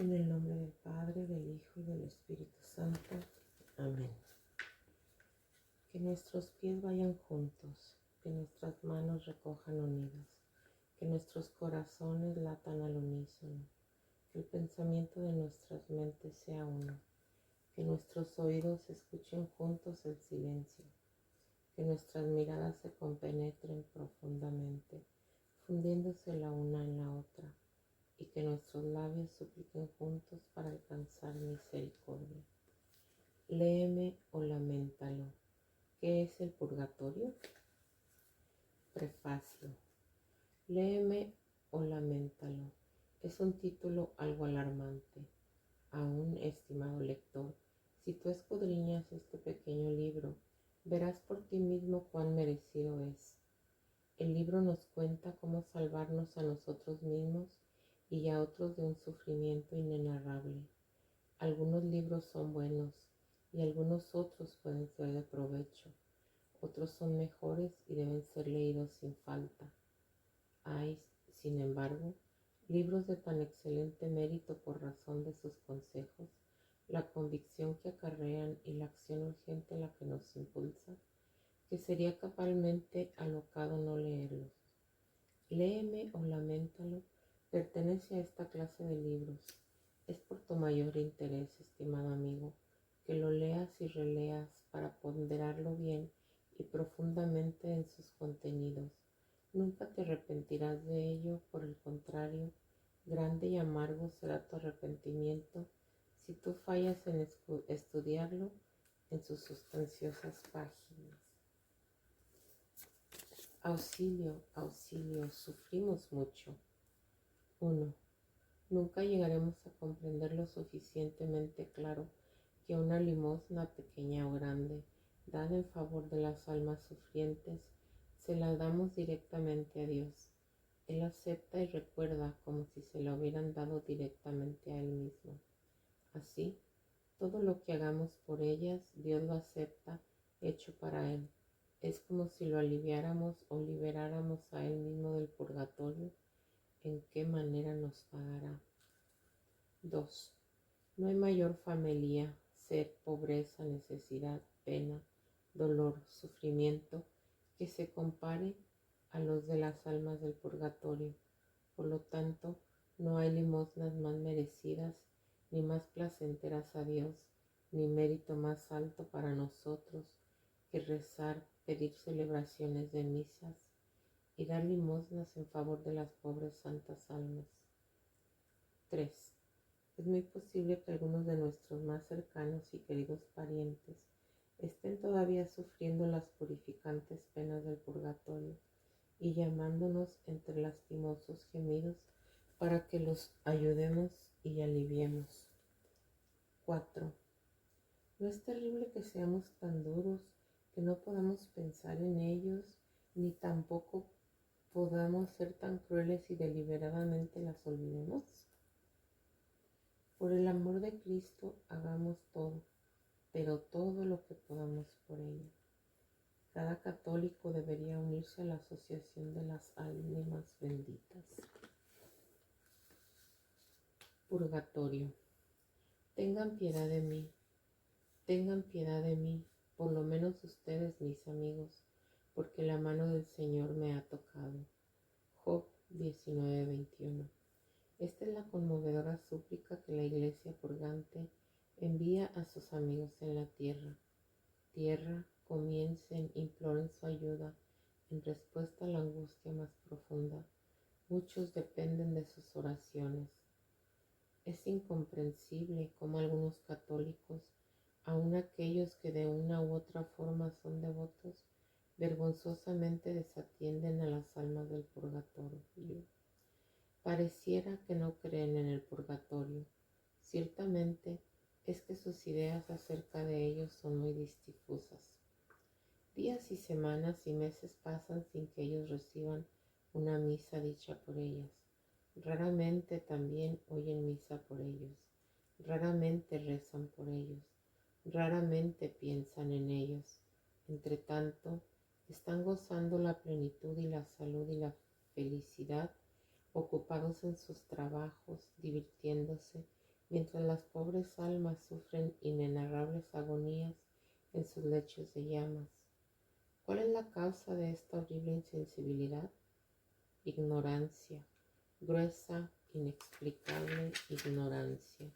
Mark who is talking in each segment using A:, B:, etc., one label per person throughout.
A: En el nombre del Padre, del Hijo y del Espíritu Santo. Amén. Que nuestros pies vayan juntos, que nuestras manos recojan unidas, que nuestros corazones latan al unísono, que el pensamiento de nuestras mentes sea uno, que nuestros oídos escuchen juntos el silencio, que nuestras miradas se compenetren profundamente, fundiéndose la una en la otra, y que nuestros labios supliquen juntos para alcanzar misericordia. Léeme o laméntalo. ¿Qué es el purgatorio? Prefacio. Léeme o laméntalo. Es un título algo alarmante. Aún, estimado lector, si tú escudriñas este pequeño libro, verás por ti mismo cuán merecido es. El libro nos cuenta cómo salvarnos a nosotros mismos y a otros de un sufrimiento inenarrable. Algunos libros son buenos y algunos otros pueden ser de provecho. Otros son mejores y deben ser leídos sin falta. Hay, sin embargo, libros de tan excelente mérito por razón de sus consejos, la convicción que acarrean y la acción urgente a la que nos impulsa, que sería cabalmente alocado no leerlos. Léeme o laméntalo pertenece a esta clase de libros. Es por tu mayor interés, estimado amigo, que lo leas y releas para ponderarlo bien y profundamente en sus contenidos. Nunca te arrepentirás de ello, por el contrario, grande y amargo será tu arrepentimiento si tú fallas en estudiarlo en sus sustanciosas páginas. Auxilio, auxilio, sufrimos mucho. 1. Nunca llegaremos a comprender lo suficientemente claro que una limosna, pequeña o grande, dada en favor de las almas sufrientes, se la damos directamente a Dios. Él acepta y recuerda como si se la hubieran dado directamente a Él mismo. Así, todo lo que hagamos por ellas, Dios lo acepta, hecho para Él. Es como si lo aliviáramos o liberáramos a Él mismo del purgatorio. ¿En qué manera nos pagará? 2. No hay mayor familia, sed, pobreza, necesidad, pena, dolor, sufrimiento, que se compare a los de las almas del purgatorio. Por lo tanto, no hay limosnas más merecidas, ni más placenteras a Dios, ni mérito más alto para nosotros que rezar, pedir celebraciones de misas y dar limosnas en favor de las pobres santas almas. 3. Es muy posible que algunos de nuestros más cercanos y queridos parientes estén todavía sufriendo las purificantes penas del purgatorio y llamándonos entre lastimosos gemidos para que los ayudemos y aliviemos. 4. ¿No es terrible que seamos tan duros que no podamos pensar en ellos, ni tampoco podamos ser tan crueles y deliberadamente las olvidemos? Por el amor de Cristo hagamos todo, pero todo lo que podamos por ella. Cada católico debería unirse a la asociación de las ánimas benditas. Purgatorio. Tengan piedad de mí, por lo menos ustedes, mis amigos, porque la mano del Señor me ha tocado. Job 19:21. Esta es la conmovedora súplica que la Iglesia purgante envía a sus amigos en la tierra. Tierra, comiencen, imploren su ayuda en respuesta a la angustia más profunda. Muchos dependen de sus oraciones. Es incomprensible cómo algunos católicos, aun aquellos que de una u otra forma son devotos, vergonzosamente desatienden a las almas del purgatorio. Pareciera que no creen en el purgatorio. Ciertamente es que sus ideas acerca de ellos son muy difusas. Días y semanas y meses pasan sin que ellos reciban una misa dicha por ellas. Raramente también oyen misa por ellos. Raramente rezan por ellos. Raramente piensan en ellos. Entre tanto, están gozando la plenitud y la salud y la felicidad, ocupados en sus trabajos, divirtiéndose mientras las pobres almas sufren inenarrables agonías en sus lechos de llamas. ¿Cuál es la causa de esta horrible insensibilidad? Ignorancia, gruesa, inexplicable ignorancia.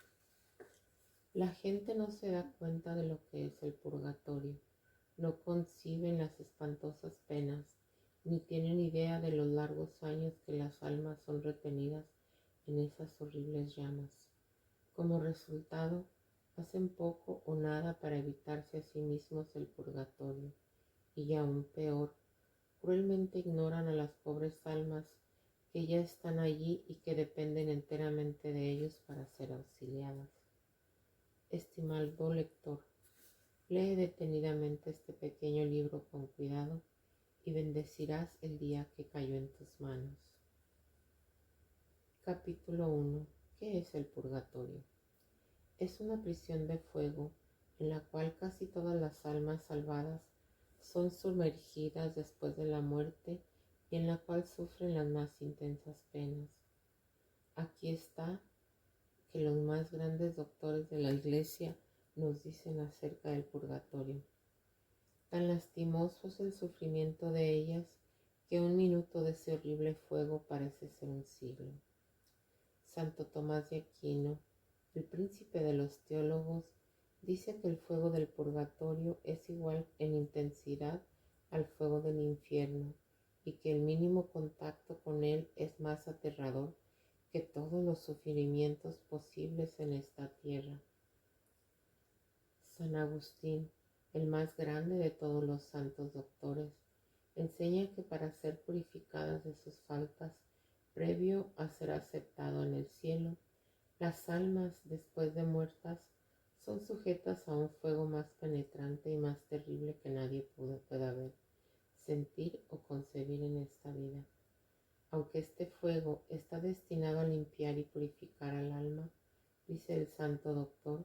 A: La gente no se da cuenta de lo que es el purgatorio, no conciben las espantosas penas, ni tienen idea de los largos años que las almas son retenidas en esas horribles llamas. Como resultado, hacen poco o nada para evitarse a sí mismos el purgatorio, y aún peor, cruelmente ignoran a las pobres almas que ya están allí y que dependen enteramente de ellos para ser auxiliadas. Estimado lector, lee detenidamente este pequeño libro con cuidado y bendecirás el día que cayó en tus manos. Capítulo 1. ¿Qué es el purgatorio? Es una prisión de fuego en la cual casi todas las almas salvadas son sumergidas después de la muerte y en la cual sufren las más intensas penas. Aquí está que los más grandes doctores de la Iglesia nos dicen acerca del purgatorio. Tan lastimoso es el sufrimiento de ellas que un minuto de ese horrible fuego parece ser un siglo. Santo Tomás de Aquino, el príncipe de los teólogos, dice que el fuego del purgatorio es igual en intensidad al fuego del infierno y que el mínimo contacto con él es más aterrador que todos los sufrimientos posibles en esta tierra. San Agustín, el más grande de todos los santos doctores, enseña que para ser purificadas de sus faltas, previo a ser aceptado en el cielo, las almas, después de muertas, son sujetas a un fuego más penetrante y más terrible que nadie pueda ver, sentir o concebir en esta vida. Aunque este fuego está destinado a limpiar y purificar al alma, dice el santo doctor,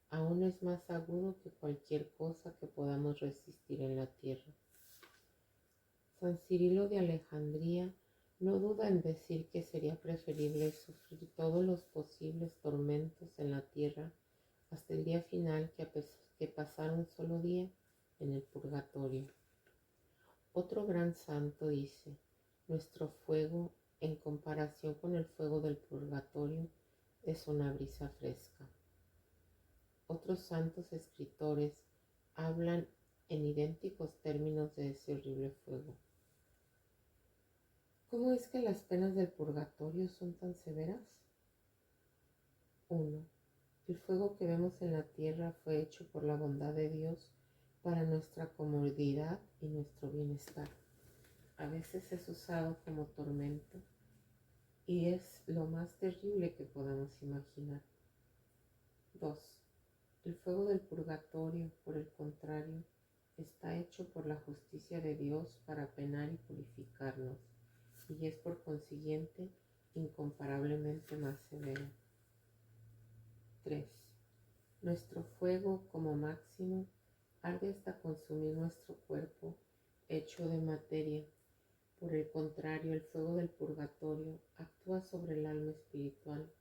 A: aún es más agudo que cualquier cosa que podamos resistir en la tierra. San Cirilo de Alejandría no duda en decir que sería preferible sufrir todos los posibles tormentos en la tierra hasta el día final que pasar un solo día en el purgatorio. Otro gran santo dice, nuestro fuego, en comparación con el fuego del purgatorio, es una brisa fresca. Otros santos escritores hablan en idénticos términos de ese horrible fuego. ¿Cómo es que las penas del purgatorio son tan severas? 1. El fuego que vemos en la tierra fue hecho por la bondad de Dios para nuestra comodidad y nuestro bienestar. A veces es usado como tormento y es lo más terrible que podamos imaginar. 2. El fuego del purgatorio, por el contrario, está hecho por la justicia de Dios para penar y purificarnos, y es por consiguiente incomparablemente más severo. 3. Nuestro fuego, como máximo, arde hasta consumir nuestro cuerpo hecho de materia. Por el contrario, el fuego del purgatorio actúa sobre el alma espiritual,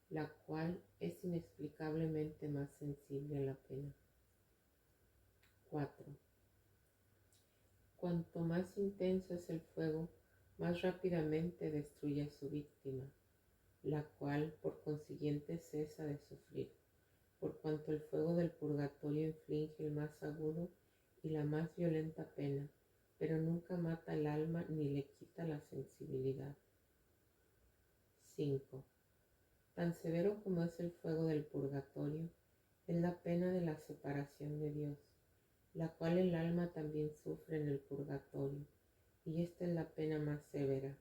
A: la cual es inexplicablemente más sensible a la pena. 4. Cuanto más intenso es el fuego, más rápidamente destruye a su víctima, la cual por consiguiente cesa de sufrir, por cuanto el fuego del purgatorio inflige el más agudo y la más violenta pena, pero nunca mata el alma ni le quita la sensibilidad. 5. Tan severo como es el fuego del purgatorio, es la pena de la separación de Dios, la cual el alma también sufre en el purgatorio, y esta es la pena más severa.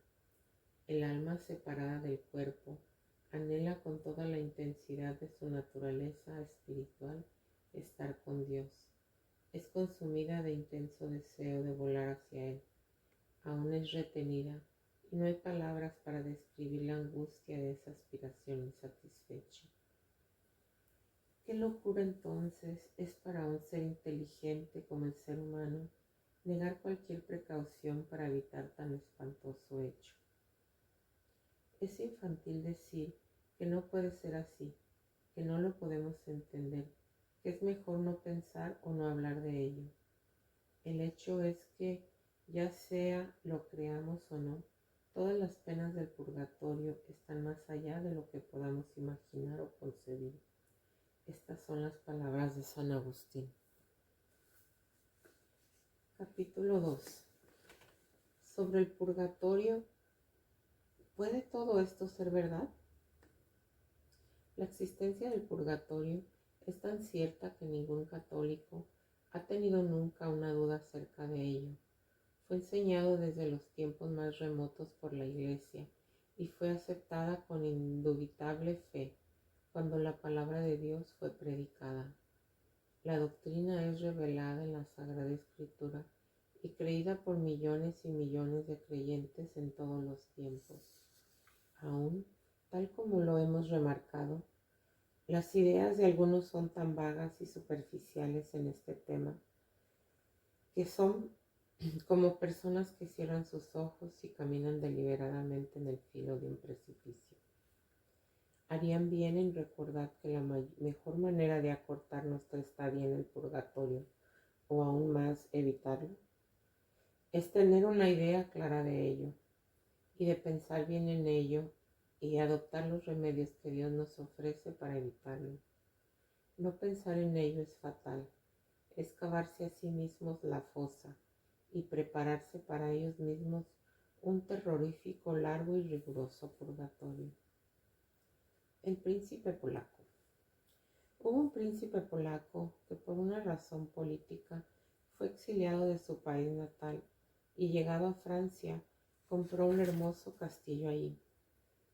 A: El alma separada del cuerpo anhela con toda la intensidad de su naturaleza espiritual estar con Dios. Es consumida de intenso deseo de volar hacia Él. Aún es retenida y no hay palabras para describir la angustia de esa aspiración insatisfecha. ¿Qué locura entonces es para un ser inteligente como el ser humano negar cualquier precaución para evitar tan espantoso hecho? Es infantil decir que no puede ser así, que no lo podemos entender, que es mejor no pensar o no hablar de ello. El hecho es que, ya sea lo creamos o no, todas las penas del purgatorio están más allá de lo que podamos imaginar o concebir. Estas son las palabras de San Agustín. Capítulo 2. Sobre el purgatorio. ¿Puede todo esto ser verdad? La existencia del purgatorio es tan cierta que ningún católico ha tenido nunca una duda acerca de ello. Fue enseñado desde los tiempos más remotos por la Iglesia y fue aceptada con indubitable fe cuando la palabra de Dios fue predicada. La doctrina es revelada en la Sagrada Escritura y creída por millones y millones de creyentes en todos los tiempos. Aún, tal como lo hemos remarcado, las ideas de algunos son tan vagas y superficiales en este tema que son como personas que cierran sus ojos y caminan deliberadamente en el filo de un precipicio. Harían bien en recordar que la mejor manera de acortar nuestra estadía en el purgatorio, o aún más evitarlo, es tener una idea clara de ello y de pensar bien en ello y adoptar los remedios que Dios nos ofrece para evitarlo. No pensar en ello es fatal, es cavarse a sí mismos la fosa y prepararse para ellos mismos un terrorífico, largo y riguroso purgatorio. El príncipe polaco. Hubo un príncipe polaco que por una razón política fue exiliado de su país natal y llegado a Francia compró un hermoso castillo allí.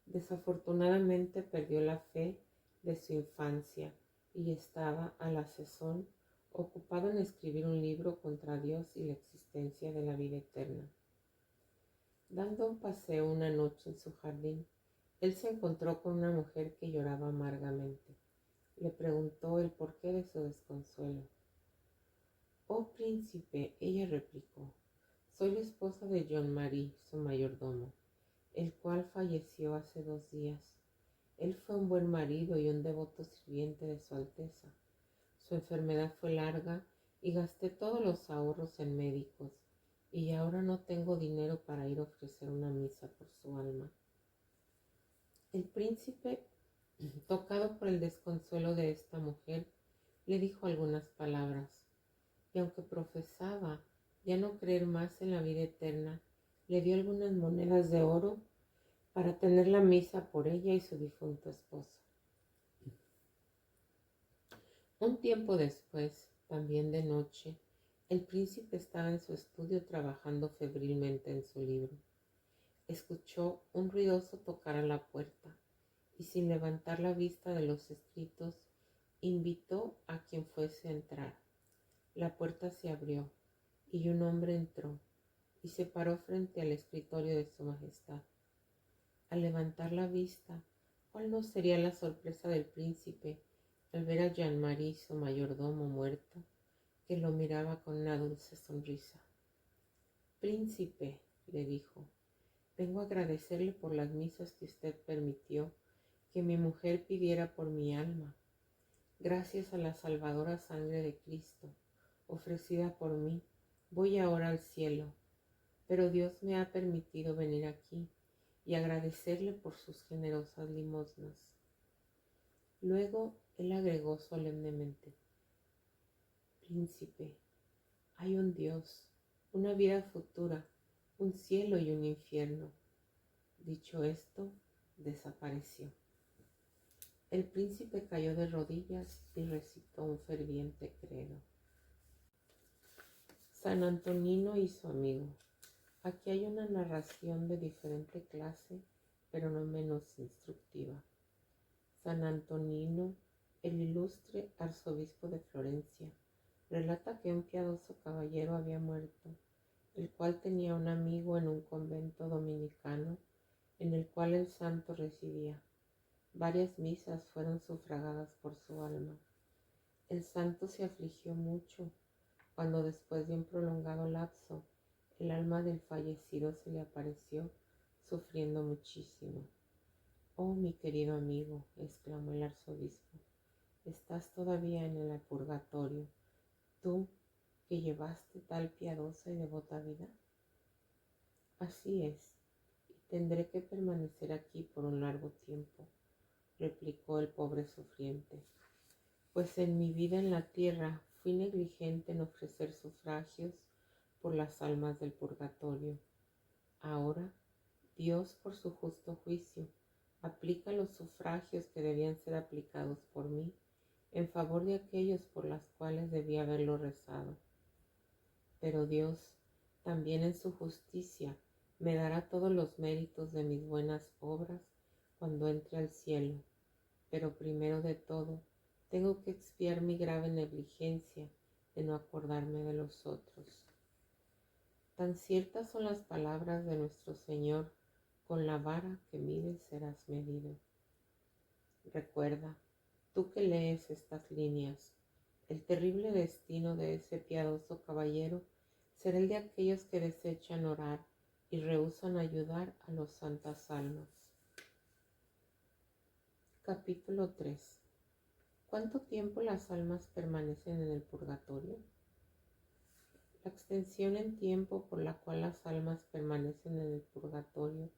A: Desafortunadamente perdió la fe de su infancia y estaba a la sazón ocupado en escribir un libro contra Dios y la existencia de la vida eterna. Dando un paseo una noche en su jardín, él se encontró con una mujer que lloraba amargamente. Le preguntó el porqué de su desconsuelo. «Oh príncipe», ella replicó, «soy la esposa de Jean-Marie, su mayordomo, el cual falleció hace 2 días. Él fue un buen marido y un devoto sirviente de su Alteza. Su enfermedad fue larga y gasté todos los ahorros en médicos, y ahora no tengo dinero para ir a ofrecer una misa por su alma». El príncipe, tocado por el desconsuelo de esta mujer, le dijo algunas palabras, y aunque profesaba ya no creer más en la vida eterna, le dio algunas monedas de oro para tener la misa por ella y su difunto esposo. Un tiempo después, también de noche, el príncipe estaba en su estudio trabajando febrilmente en su libro. Escuchó un ruidoso tocar a la puerta y, sin levantar la vista de los escritos, invitó a quien fuese a entrar. La puerta se abrió y un hombre entró y se paró frente al escritorio de su majestad. Al levantar la vista, ¿cuál no sería la sorpresa del príncipe al ver a Jean-Marie, su mayordomo, muerto, que lo miraba con una dulce sonrisa? «Príncipe», le dijo, «vengo a agradecerle por las misas que usted permitió que mi mujer pidiera por mi alma. Gracias a la salvadora sangre de Cristo, ofrecida por mí, voy ahora al cielo, pero Dios me ha permitido venir aquí y agradecerle por sus generosas limosnas». Luego él agregó solemnemente, «Príncipe, hay un Dios, una vida futura, un cielo y un infierno». Dicho esto, desapareció. El príncipe cayó de rodillas y recitó un ferviente credo. San Antonino y su amigo. Aquí hay una narración de diferente clase, pero no menos instructiva. San Antonino, el ilustre arzobispo de Florencia, relata que un piadoso caballero había muerto, el cual tenía un amigo en un convento dominicano en el cual el santo residía. Varias misas fueron sufragadas por su alma. El santo se afligió mucho cuando, después de un prolongado lapso, el alma del fallecido se le apareció sufriendo muchísimo. «Oh, mi querido amigo», exclamó el arzobispo, estás todavía en el purgatorio, tú que llevaste tal piadosa y devota vida. Así es, y tendré que permanecer aquí por un largo tiempo, replicó el pobre sufriente, pues en mi vida en la tierra fui negligente en ofrecer sufragios por las almas del purgatorio. Ahora, Dios, por su justo juicio, aplica los sufragios que debían ser aplicados por mí en favor de aquellos por las cuales debía haberlo rezado. Pero Dios, también en su justicia, me dará todos los méritos de mis buenas obras cuando entre al cielo. Pero primero de todo, tengo que expiar mi grave negligencia de no acordarme de los otros. Tan ciertas son las palabras de nuestro Señor: con la vara que mides serás medido. Recuerda, tú que lees estas líneas, el terrible destino de ese piadoso caballero será el de aquellos que desechan orar y rehúsan ayudar a las santas almas. Capítulo 3. ¿Cuánto tiempo las almas permanecen en el purgatorio? La extensión en tiempo por la cual las almas permanecen en el purgatorio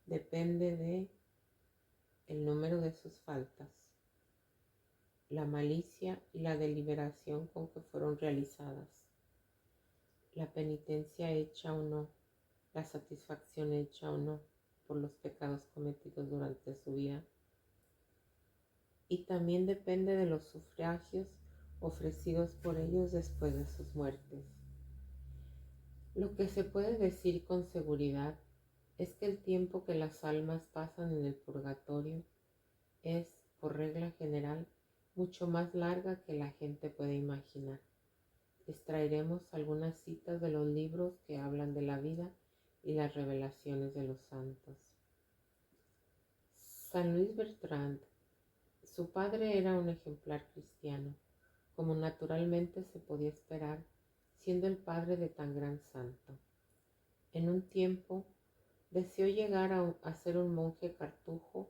A: depende de el número de sus faltas, la malicia y la deliberación con que fueron realizadas, la penitencia hecha o no, la satisfacción hecha o no por los pecados cometidos durante su vida, y también depende de los sufragios ofrecidos por ellos después de sus muertes. Lo que se puede decir con seguridad es que el tiempo que las almas pasan en el purgatorio es, por regla general, mucho más larga que la gente puede imaginar. Extraeremos algunas citas de los libros que hablan de la vida y las revelaciones de los santos. San Luis Bertrand. Su padre era un ejemplar cristiano, como naturalmente se podía esperar, siendo el padre de tan gran santo. En un tiempo deseó llegar a ser un monje cartujo,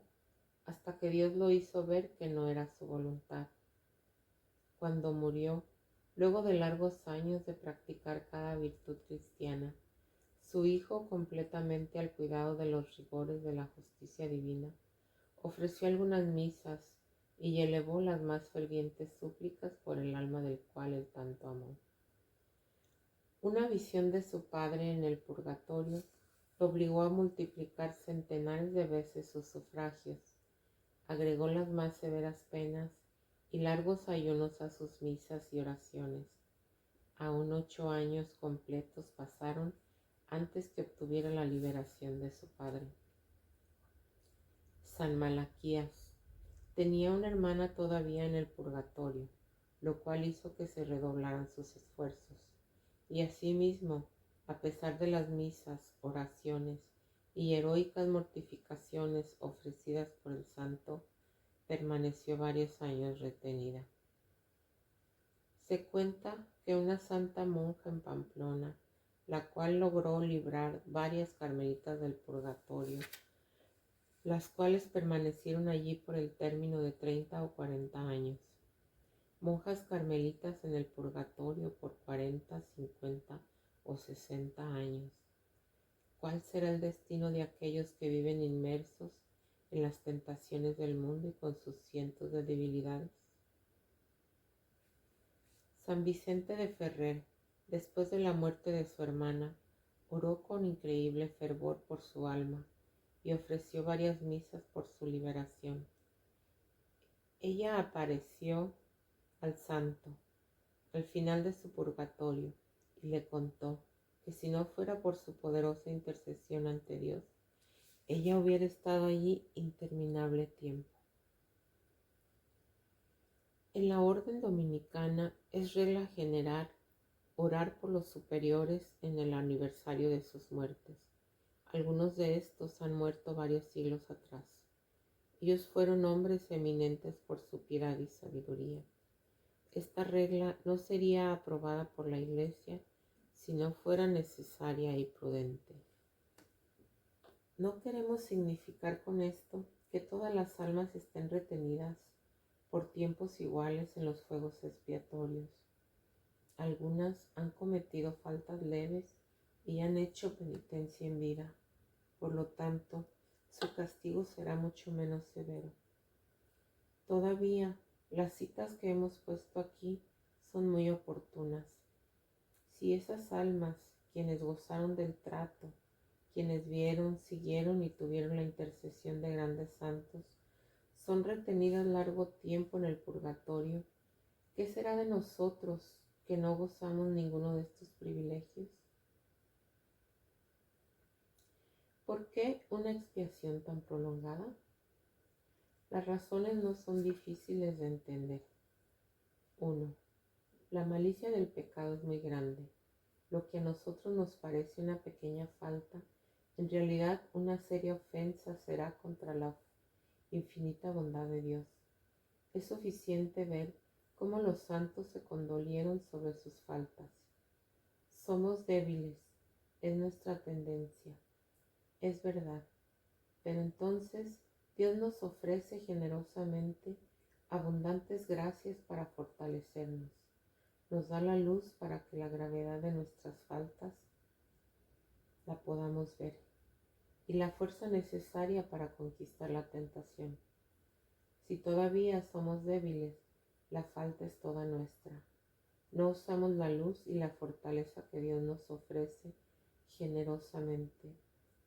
A: hasta que Dios lo hizo ver que no era su voluntad. Cuando murió, luego de largos años de practicar cada virtud cristiana, su hijo, completamente al cuidado de los rigores de la justicia divina, ofreció algunas misas y elevó las más fervientes súplicas por el alma del cual él tanto amó. Una visión de su padre en el purgatorio lo obligó a multiplicar centenares de veces sus sufragios, agregó las más severas penas y largos ayunos a sus misas y oraciones. Aún 8 años completos pasaron antes que obtuviera la liberación de su padre. San Malaquías tenía una hermana todavía en el purgatorio, lo cual hizo que se redoblaran sus esfuerzos, y asimismo, a pesar de las misas, oraciones y heroicas mortificaciones ofrecidas por el santo, permaneció varios años retenida. Se cuenta que una santa monja en Pamplona, la cual logró librar varias carmelitas del purgatorio, las cuales permanecieron allí por el término de 30 o 40 años. Monjas carmelitas en el purgatorio por 40, 50 o 60 años. ¿Cuál será el destino de aquellos que viven inmersos en las tentaciones del mundo y con sus cientos de debilidades? San Vicente de Ferrer, después de la muerte de su hermana, oró con increíble fervor por su alma y ofreció varias misas por su liberación. Ella apareció al santo al final de su purgatorio y le contó que si no fuera por su poderosa intercesión ante Dios, ella hubiera estado allí interminable tiempo. En la orden dominicana es regla general orar por los superiores en el aniversario de sus muertes. Algunos de estos han muerto varios siglos atrás. Ellos fueron hombres eminentes por su piedad y sabiduría. Esta regla no sería aprobada por la Iglesia si no fuera necesaria y prudente. No queremos significar con esto que todas las almas estén retenidas por tiempos iguales en los fuegos expiatorios. Algunas han cometido faltas leves y han hecho penitencia en vida. Por lo tanto, su castigo será mucho menos severo. Todavía, las citas que hemos puesto aquí son muy oportunas. Si esas almas, quienes gozaron del trato, quienes vieron, siguieron y tuvieron la intercesión de grandes santos, son retenidas largo tiempo en el purgatorio, ¿qué será de nosotros que no gozamos ninguno de estos privilegios? ¿Por qué una expiación tan prolongada? Las razones no son difíciles de entender. 1. La malicia del pecado es muy grande. Lo que a nosotros nos parece una pequeña falta, en realidad una seria ofensa será contra la infinita bondad de Dios. Es suficiente ver cómo los santos se condolieron sobre sus faltas. Somos débiles, es nuestra tendencia, es verdad, pero entonces Dios nos ofrece generosamente abundantes gracias para fortalecernos. Nos da la luz para que la gravedad de nuestras faltas la podamos ver y la fuerza necesaria para conquistar la tentación. Si todavía somos débiles, la falta es toda nuestra. No usamos la luz y la fortaleza que Dios nos ofrece generosamente.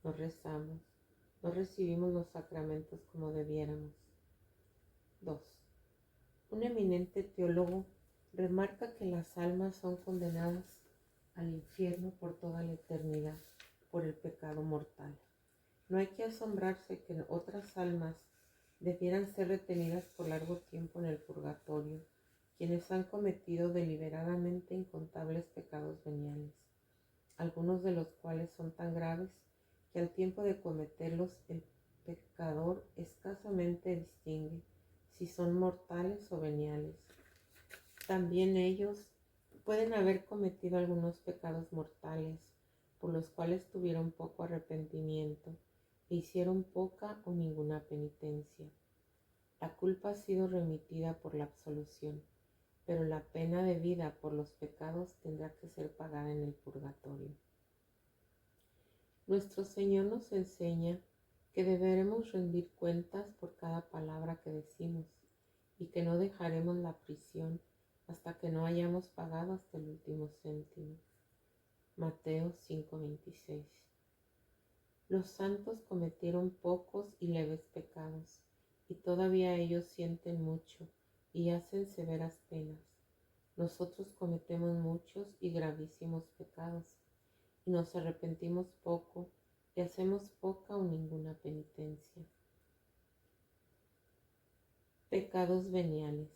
A: No rezamos, no recibimos los sacramentos como debiéramos. 2. Un eminente teólogo remarca que las almas son condenadas al infierno por toda la eternidad por el pecado mortal. No hay que asombrarse que otras almas debieran ser retenidas por largo tiempo en el purgatorio, quienes han cometido deliberadamente incontables pecados veniales, algunos de los cuales son tan graves que al tiempo de cometerlos el pecador escasamente distingue si son mortales o veniales. También ellos pueden haber cometido algunos pecados mortales, por los cuales tuvieron poco arrepentimiento e hicieron poca o ninguna penitencia. La culpa ha sido remitida por la absolución, pero la pena debida por los pecados tendrá que ser pagada en el purgatorio. Nuestro Señor nos enseña que deberemos rendir cuentas por cada palabra que decimos y que no dejaremos la prisión hasta que no hayamos pagado hasta el último céntimo. Mateo 5:26. Los santos cometieron pocos y leves pecados, y todavía ellos sienten mucho y hacen severas penas. Nosotros cometemos muchos y gravísimos pecados, y nos arrepentimos poco y hacemos poca o ninguna penitencia. Pecados veniales.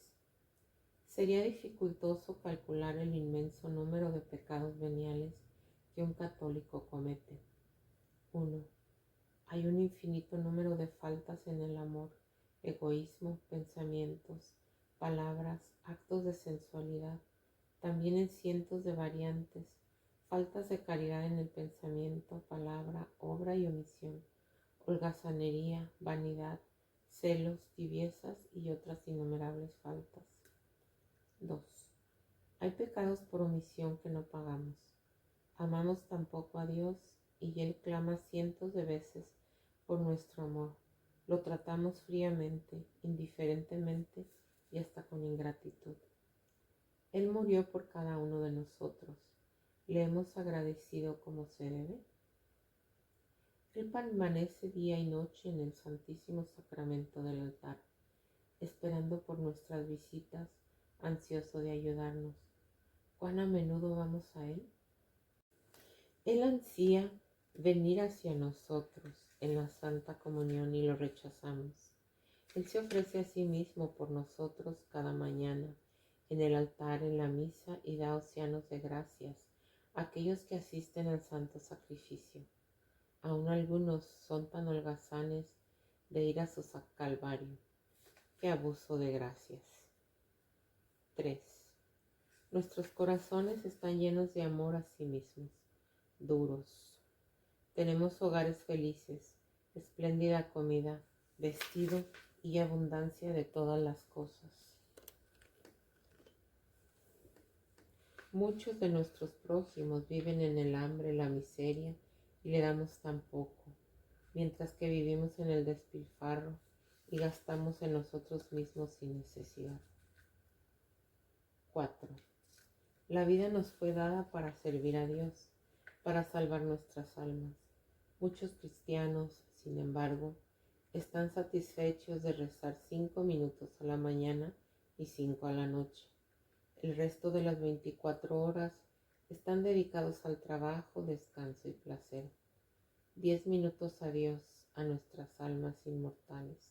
A: Sería dificultoso calcular el inmenso número de pecados veniales que un católico comete. 1. Hay un infinito número de faltas en el amor, egoísmo, pensamientos, palabras, actos de sensualidad, también en cientos de variantes, faltas de caridad en el pensamiento, palabra, obra y omisión, holgazanería, vanidad, celos, tibiezas y otras innumerables faltas. 2. Hay pecados por omisión que no pagamos. Amamos tan poco a Dios y Él clama cientos de veces por nuestro amor. Lo tratamos fríamente, indiferentemente y hasta con ingratitud. Él murió por cada uno de nosotros. ¿Le hemos agradecido como se debe? Él permanece día y noche en el Santísimo Sacramento del altar, esperando por nuestras visitas, ansioso de ayudarnos. ¿Cuán a menudo vamos a Él? Él ansía venir hacia nosotros en la Santa Comunión y lo rechazamos. Él se ofrece a sí mismo por nosotros cada mañana en el altar, en la misa, y da océanos de gracias a aquellos que asisten al santo sacrificio. Aún algunos son tan holgazanes de ir a su calvario. ¡Qué abuso de gracias! 3. Nuestros corazones están llenos de amor a sí mismos, duros. Tenemos hogares felices, espléndida comida, vestido y abundancia de todas las cosas. Muchos de nuestros prójimos viven en el hambre, la miseria, y le damos tan poco, mientras que vivimos en el despilfarro y gastamos en nosotros mismos sin necesidad. 4. La vida nos fue dada para servir a Dios, para salvar nuestras almas. Muchos cristianos, sin embargo, están satisfechos de rezar 5 minutos a la mañana y 5 a la noche. El resto de las 24 horas están dedicados al trabajo, descanso y placer. 10 minutos a Dios, a nuestras almas inmortales,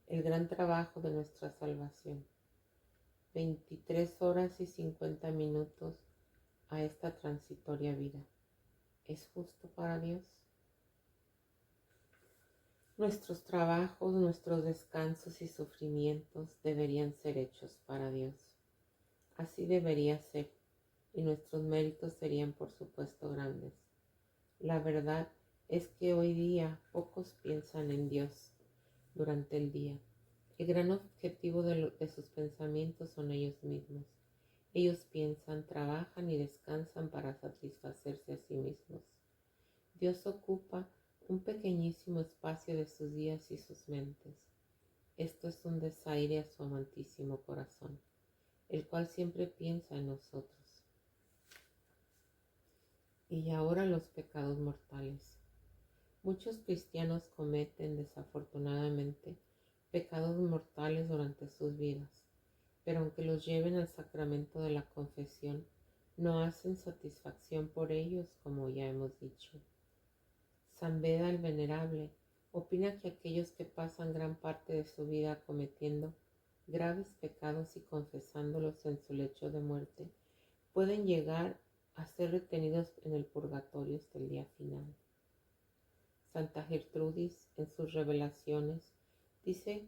A: el gran trabajo de nuestra salvación. 23 horas y 50 minutos a esta transitoria vida. ¿Es justo para Dios? Nuestros trabajos, nuestros descansos y sufrimientos deberían ser hechos para Dios. Así debería ser, y nuestros méritos serían por supuesto grandes. La verdad es que hoy día pocos piensan en Dios durante el día. El gran objetivo de sus pensamientos son ellos mismos. Ellos piensan, trabajan y descansan para satisfacerse a sí mismos. Dios ocupa un pequeñísimo espacio de sus días y sus mentes. Esto es un desaire a su amantísimo corazón, el cual siempre piensa en nosotros. Y ahora los pecados mortales. Muchos cristianos cometen desafortunadamente pecados mortales durante sus vidas, pero aunque los lleven al sacramento de la confesión, no hacen satisfacción por ellos, como ya hemos dicho. San Beda el Venerable opina que aquellos que pasan gran parte de su vida cometiendo graves pecados y confesándolos en su lecho de muerte, pueden llegar a ser retenidos en el purgatorio hasta el día final. Santa Gertrudis, en sus revelaciones, dice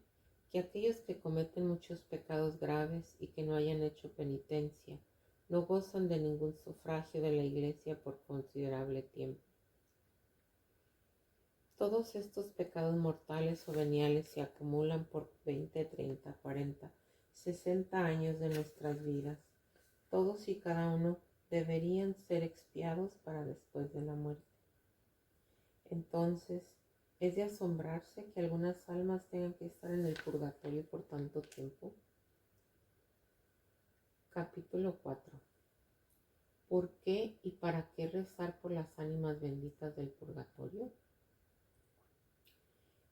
A: que aquellos que cometen muchos pecados graves y que no hayan hecho penitencia, no gozan de ningún sufragio de la Iglesia por considerable tiempo. Todos estos pecados mortales o veniales se acumulan por 20, 30, 40, 60 años de nuestras vidas. Todos y cada uno deberían ser expiados para después de la muerte. Entonces, ¿es de asombrarse que algunas almas tengan que estar en el purgatorio por tanto tiempo? Capítulo 4. ¿Por qué y para qué rezar por las ánimas benditas del purgatorio?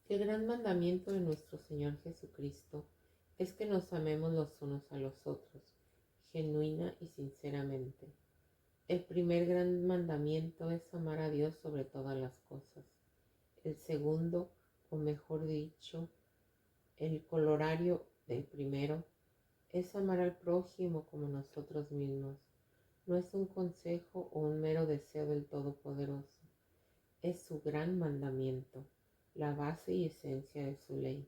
A: El gran mandamiento de nuestro Señor Jesucristo es que nos amemos los unos a los otros, genuina y sinceramente. El primer gran mandamiento es amar a Dios sobre todas las cosas. El segundo, o mejor dicho, el colorario del primero, es amar al prójimo como nosotros mismos. No es un consejo o un mero deseo del Todopoderoso. Es su gran mandamiento, la base y esencia de su ley.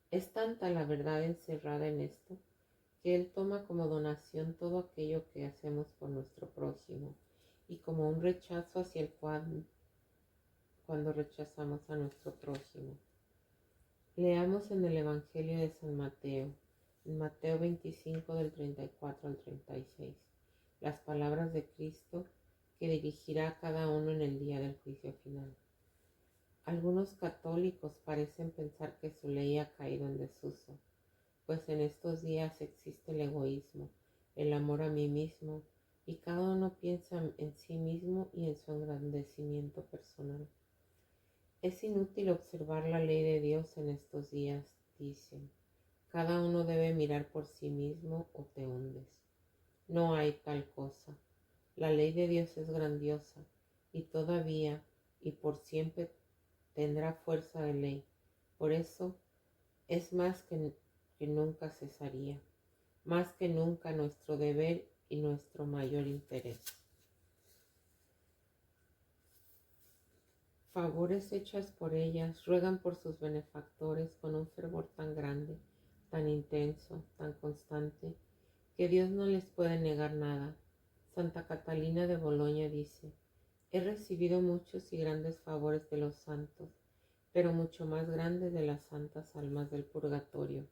A: Es tanta la verdad encerrada en esto, que Él toma como donación todo aquello que hacemos por nuestro prójimo y como un rechazo hacia el cuando rechazamos a nuestro prójimo. Leamos en el Evangelio de San Mateo, en Mateo 25 del 34 al 36, las palabras de Cristo que dirigirá a cada uno en el día del juicio final. Algunos católicos parecen pensar que su ley ha caído en desuso, pues en estos días existe el egoísmo, el amor a mí mismo, y cada uno piensa en sí mismo y en su engrandecimiento personal. Es inútil observar la ley de Dios en estos días, dicen. Cada uno debe mirar por sí mismo o te hundes. No hay tal cosa. La ley de Dios es grandiosa y todavía y por siempre tendrá fuerza de ley. Por eso es más que nunca cesaría, más que nunca nuestro deber y nuestro mayor interés. Favores hechas por ellas ruegan por sus benefactores con un fervor tan grande, tan intenso, tan constante, que Dios no les puede negar nada. Santa Catalina de Boloña dice: he recibido muchos y grandes favores de los santos, pero mucho más grande de las santas almas del purgatorio.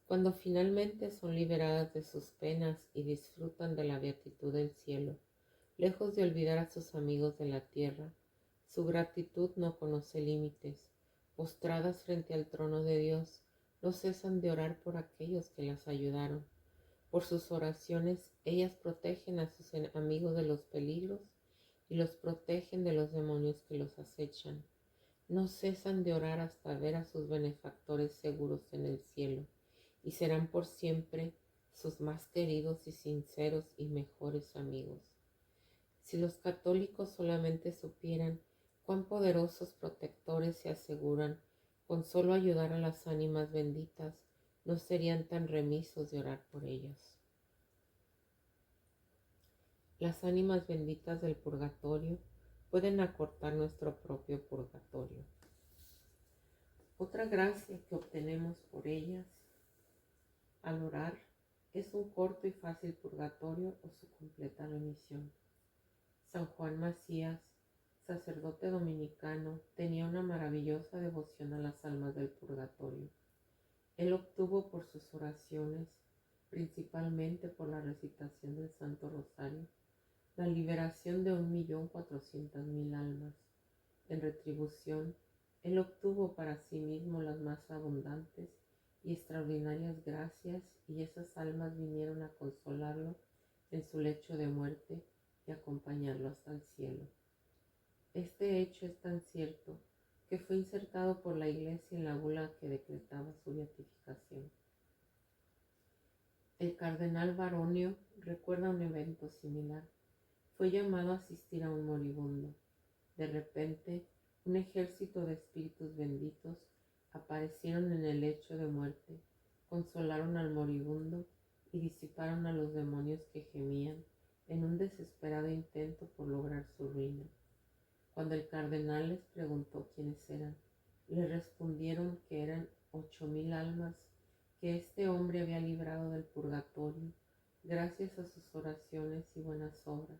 A: Cuando finalmente son liberadas de sus penas y disfrutan de la beatitud del cielo, lejos de olvidar a sus amigos de la tierra, su gratitud no conoce límites. Postradas frente al trono de Dios, no cesan de orar por aquellos que las ayudaron. Por sus oraciones, ellas protegen a sus amigos de los peligros y los protegen de los demonios que los acechan. No cesan de orar hasta ver a sus benefactores seguros en el cielo, y serán por siempre sus más queridos y sinceros y mejores amigos. Si los católicos solamente supieran cuán poderosos protectores se aseguran con solo ayudar a las ánimas benditas, no serían tan remisos de orar por ellas. Las ánimas benditas del purgatorio pueden acortar nuestro propio purgatorio. Otra gracia que obtenemos por ellas al orar es un corto y fácil purgatorio o su completa remisión. San Juan Macías, sacerdote dominicano, tenía una maravillosa devoción a las almas del purgatorio. Él obtuvo por sus oraciones, principalmente por la recitación del Santo Rosario, la liberación de 1.400.000 almas. En retribución, él obtuvo para sí mismo las más abundantes y extraordinarias gracias, y esas almas vinieron a consolarlo en su lecho de muerte y acompañarlo hasta el cielo. Este hecho es tan cierto que fue insertado por la Iglesia en la bula que decretaba su beatificación. El cardenal Baronio recuerda un evento similar. Fue llamado a asistir a un moribundo. De repente, un ejército de espíritus benditos aparecieron en el lecho de muerte, consolaron al moribundo y disiparon a los demonios que gemían en un desesperado intento por lograr su ruina. Cuando el cardenal les preguntó quiénes eran, le respondieron que eran 8.000 almas que este hombre había librado del purgatorio gracias a sus oraciones y buenas obras.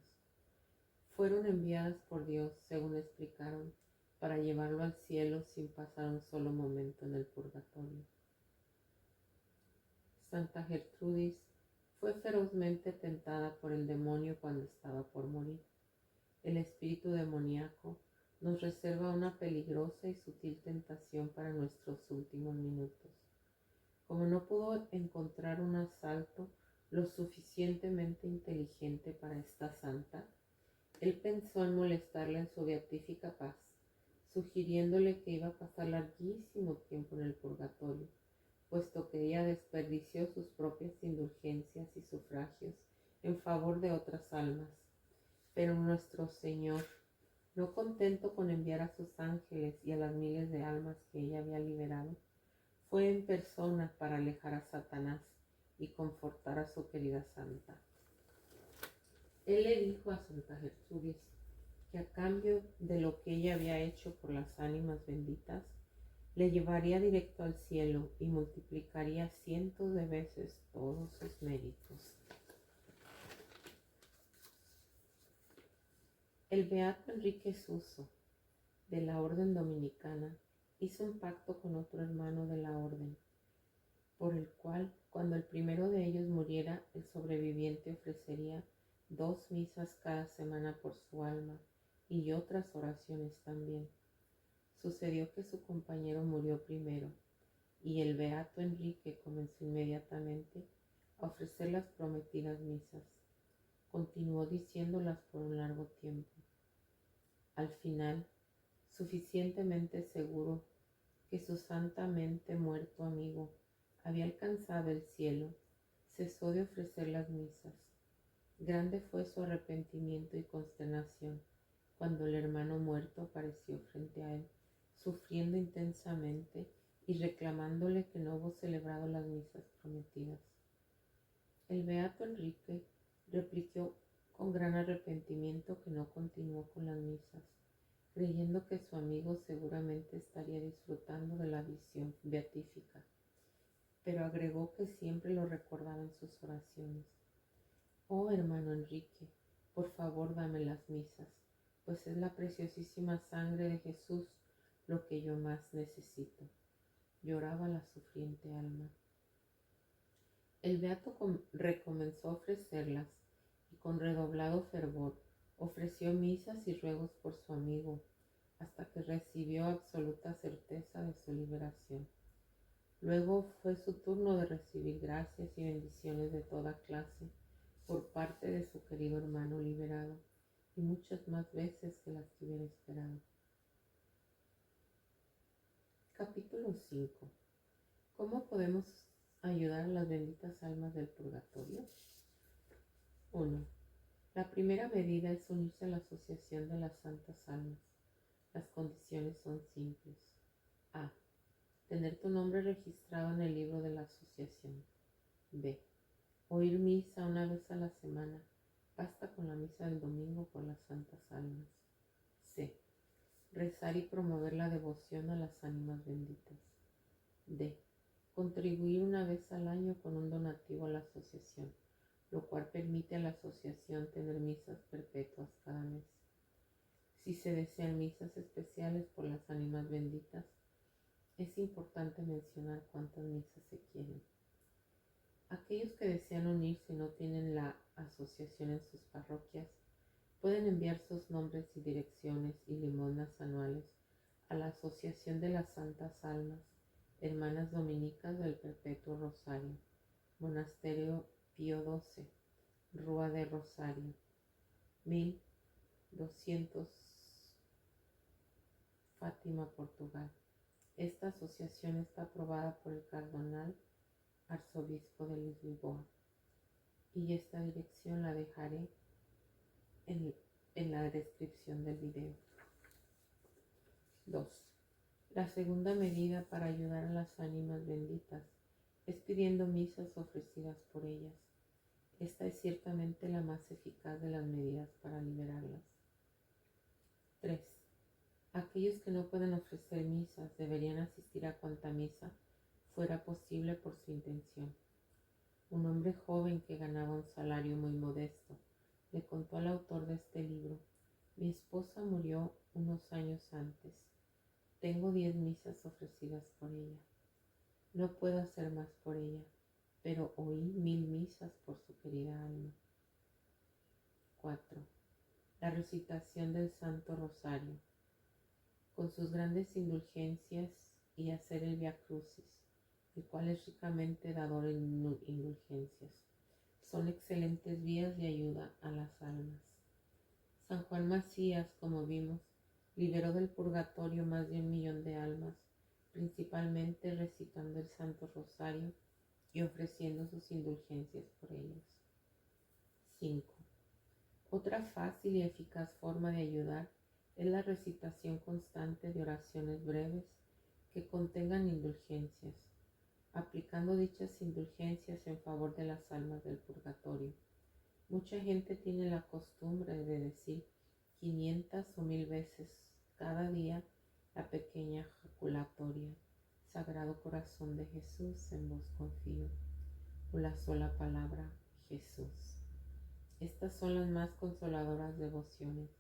A: Fueron enviadas por Dios, según explicaron, para llevarlo al cielo sin pasar un solo momento en el purgatorio. Santa Gertrudis fue ferozmente tentada por el demonio cuando estaba por morir. El espíritu demoníaco nos reserva una peligrosa y sutil tentación para nuestros últimos minutos. Como no pudo encontrar un asalto lo suficientemente inteligente para esta santa, él pensó en molestarla en su beatífica paz, sugiriéndole que iba a pasar larguísimo tiempo en el purgatorio, puesto que ella desperdició sus propias indulgencias y sufragios en favor de otras almas. Pero nuestro Señor, no contento con enviar a sus ángeles y a las miles de almas que ella había liberado, fue en persona para alejar a Satanás y confortar a su querida santa. Él le dijo a Santa Gertrudis que a cambio de lo que ella había hecho por las ánimas benditas, le llevaría directo al cielo y multiplicaría cientos de veces todos sus méritos. El beato Enrique Suso, de la Orden Dominicana, hizo un pacto con otro hermano de la Orden, por el cual, cuando el primero de ellos muriera, el sobreviviente ofrecería 2 misas cada semana por su alma y otras oraciones también. Sucedió que su compañero murió primero, y el beato Enrique comenzó inmediatamente a ofrecer las prometidas misas. Continuó diciéndolas por un largo tiempo. Al final, suficientemente seguro que su santamente muerto amigo había alcanzado el cielo, cesó de ofrecer las misas. Grande fue su arrepentimiento y consternación cuando el hermano muerto apareció frente a él, sufriendo intensamente y reclamándole que no hubo celebrado las misas prometidas. El beato Enrique replicó con gran arrepentimiento que no continuó con las misas, creyendo que su amigo seguramente estaría disfrutando de la visión beatífica, pero agregó que siempre lo recordaba en sus oraciones. Oh hermano Enrique, por favor dame las misas, pues es la preciosísima sangre de Jesús lo que yo más necesito. Lloraba la sufriente alma. El beato recomenzó a ofrecerlas y con redoblado fervor ofreció misas y ruegos por su amigo hasta que recibió absoluta certeza de su liberación. Luego fue su turno de recibir gracias y bendiciones de toda clase por parte de su querido hermano liberado, y muchas más veces que las que hubiera esperado. Capítulo 5. ¿Cómo podemos ayudar a las benditas almas del purgatorio? 1. La primera medida es unirse a la asociación de las santas almas. Las condiciones son simples. A. Tener tu nombre registrado en el libro de la asociación. B. Oír misa una vez a la semana. Basta con la misa del domingo por las santas almas. C. Rezar y promover la devoción a las ánimas benditas. D. Contribuir una vez al año con un donativo a la asociación, lo cual permite a la asociación tener misas perpetuas cada mes. Si se desean misas especiales por las ánimas benditas, es importante mencionar cuántas misas se quieren. Aquellos que desean unirse y no tienen la asociación en sus parroquias, pueden enviar sus nombres y direcciones y limosnas anuales a la Asociación de las Santas Almas, Hermanas Dominicas del Perpetuo Rosario, Monasterio Pío XII, Rúa de Rosario, 1200, Fátima, Portugal. Esta asociación está aprobada por el Cardenal Arzobispo de Lisboa, y esta dirección la dejaré en la descripción del video. 2. La segunda medida para ayudar a las ánimas benditas es pidiendo misas ofrecidas por ellas. Esta es ciertamente la más eficaz de las medidas para liberarlas. 3. Aquellos que no pueden ofrecer misas deberían asistir a cuanta misa fuera posible por su intención. Un hombre joven que ganaba un salario muy modesto le contó al autor de este libro: mi esposa murió unos años antes. Tengo 10 misas ofrecidas por ella. No puedo hacer más por ella, pero oí 1000 misas por su querida alma. 4. La recitación del Santo Rosario, con sus grandes indulgencias, y hacer el Via Crucis, el cual es ricamente dador en indulgencias, son excelentes vías de ayuda a las almas. San Juan Macías, como vimos, liberó del purgatorio más de 1 millón de almas, principalmente recitando el Santo Rosario y ofreciendo sus indulgencias por ellas. 5. Otra fácil y eficaz forma de ayudar es la recitación constante de oraciones breves que contengan indulgencias, aplicando dichas indulgencias en favor de las almas del purgatorio. Mucha gente tiene la costumbre de decir 500 o 1000 veces cada día la pequeña jaculatoria: Sagrado Corazón de Jesús, en vos confío, o la sola palabra Jesús. Estas son las más consoladoras devociones.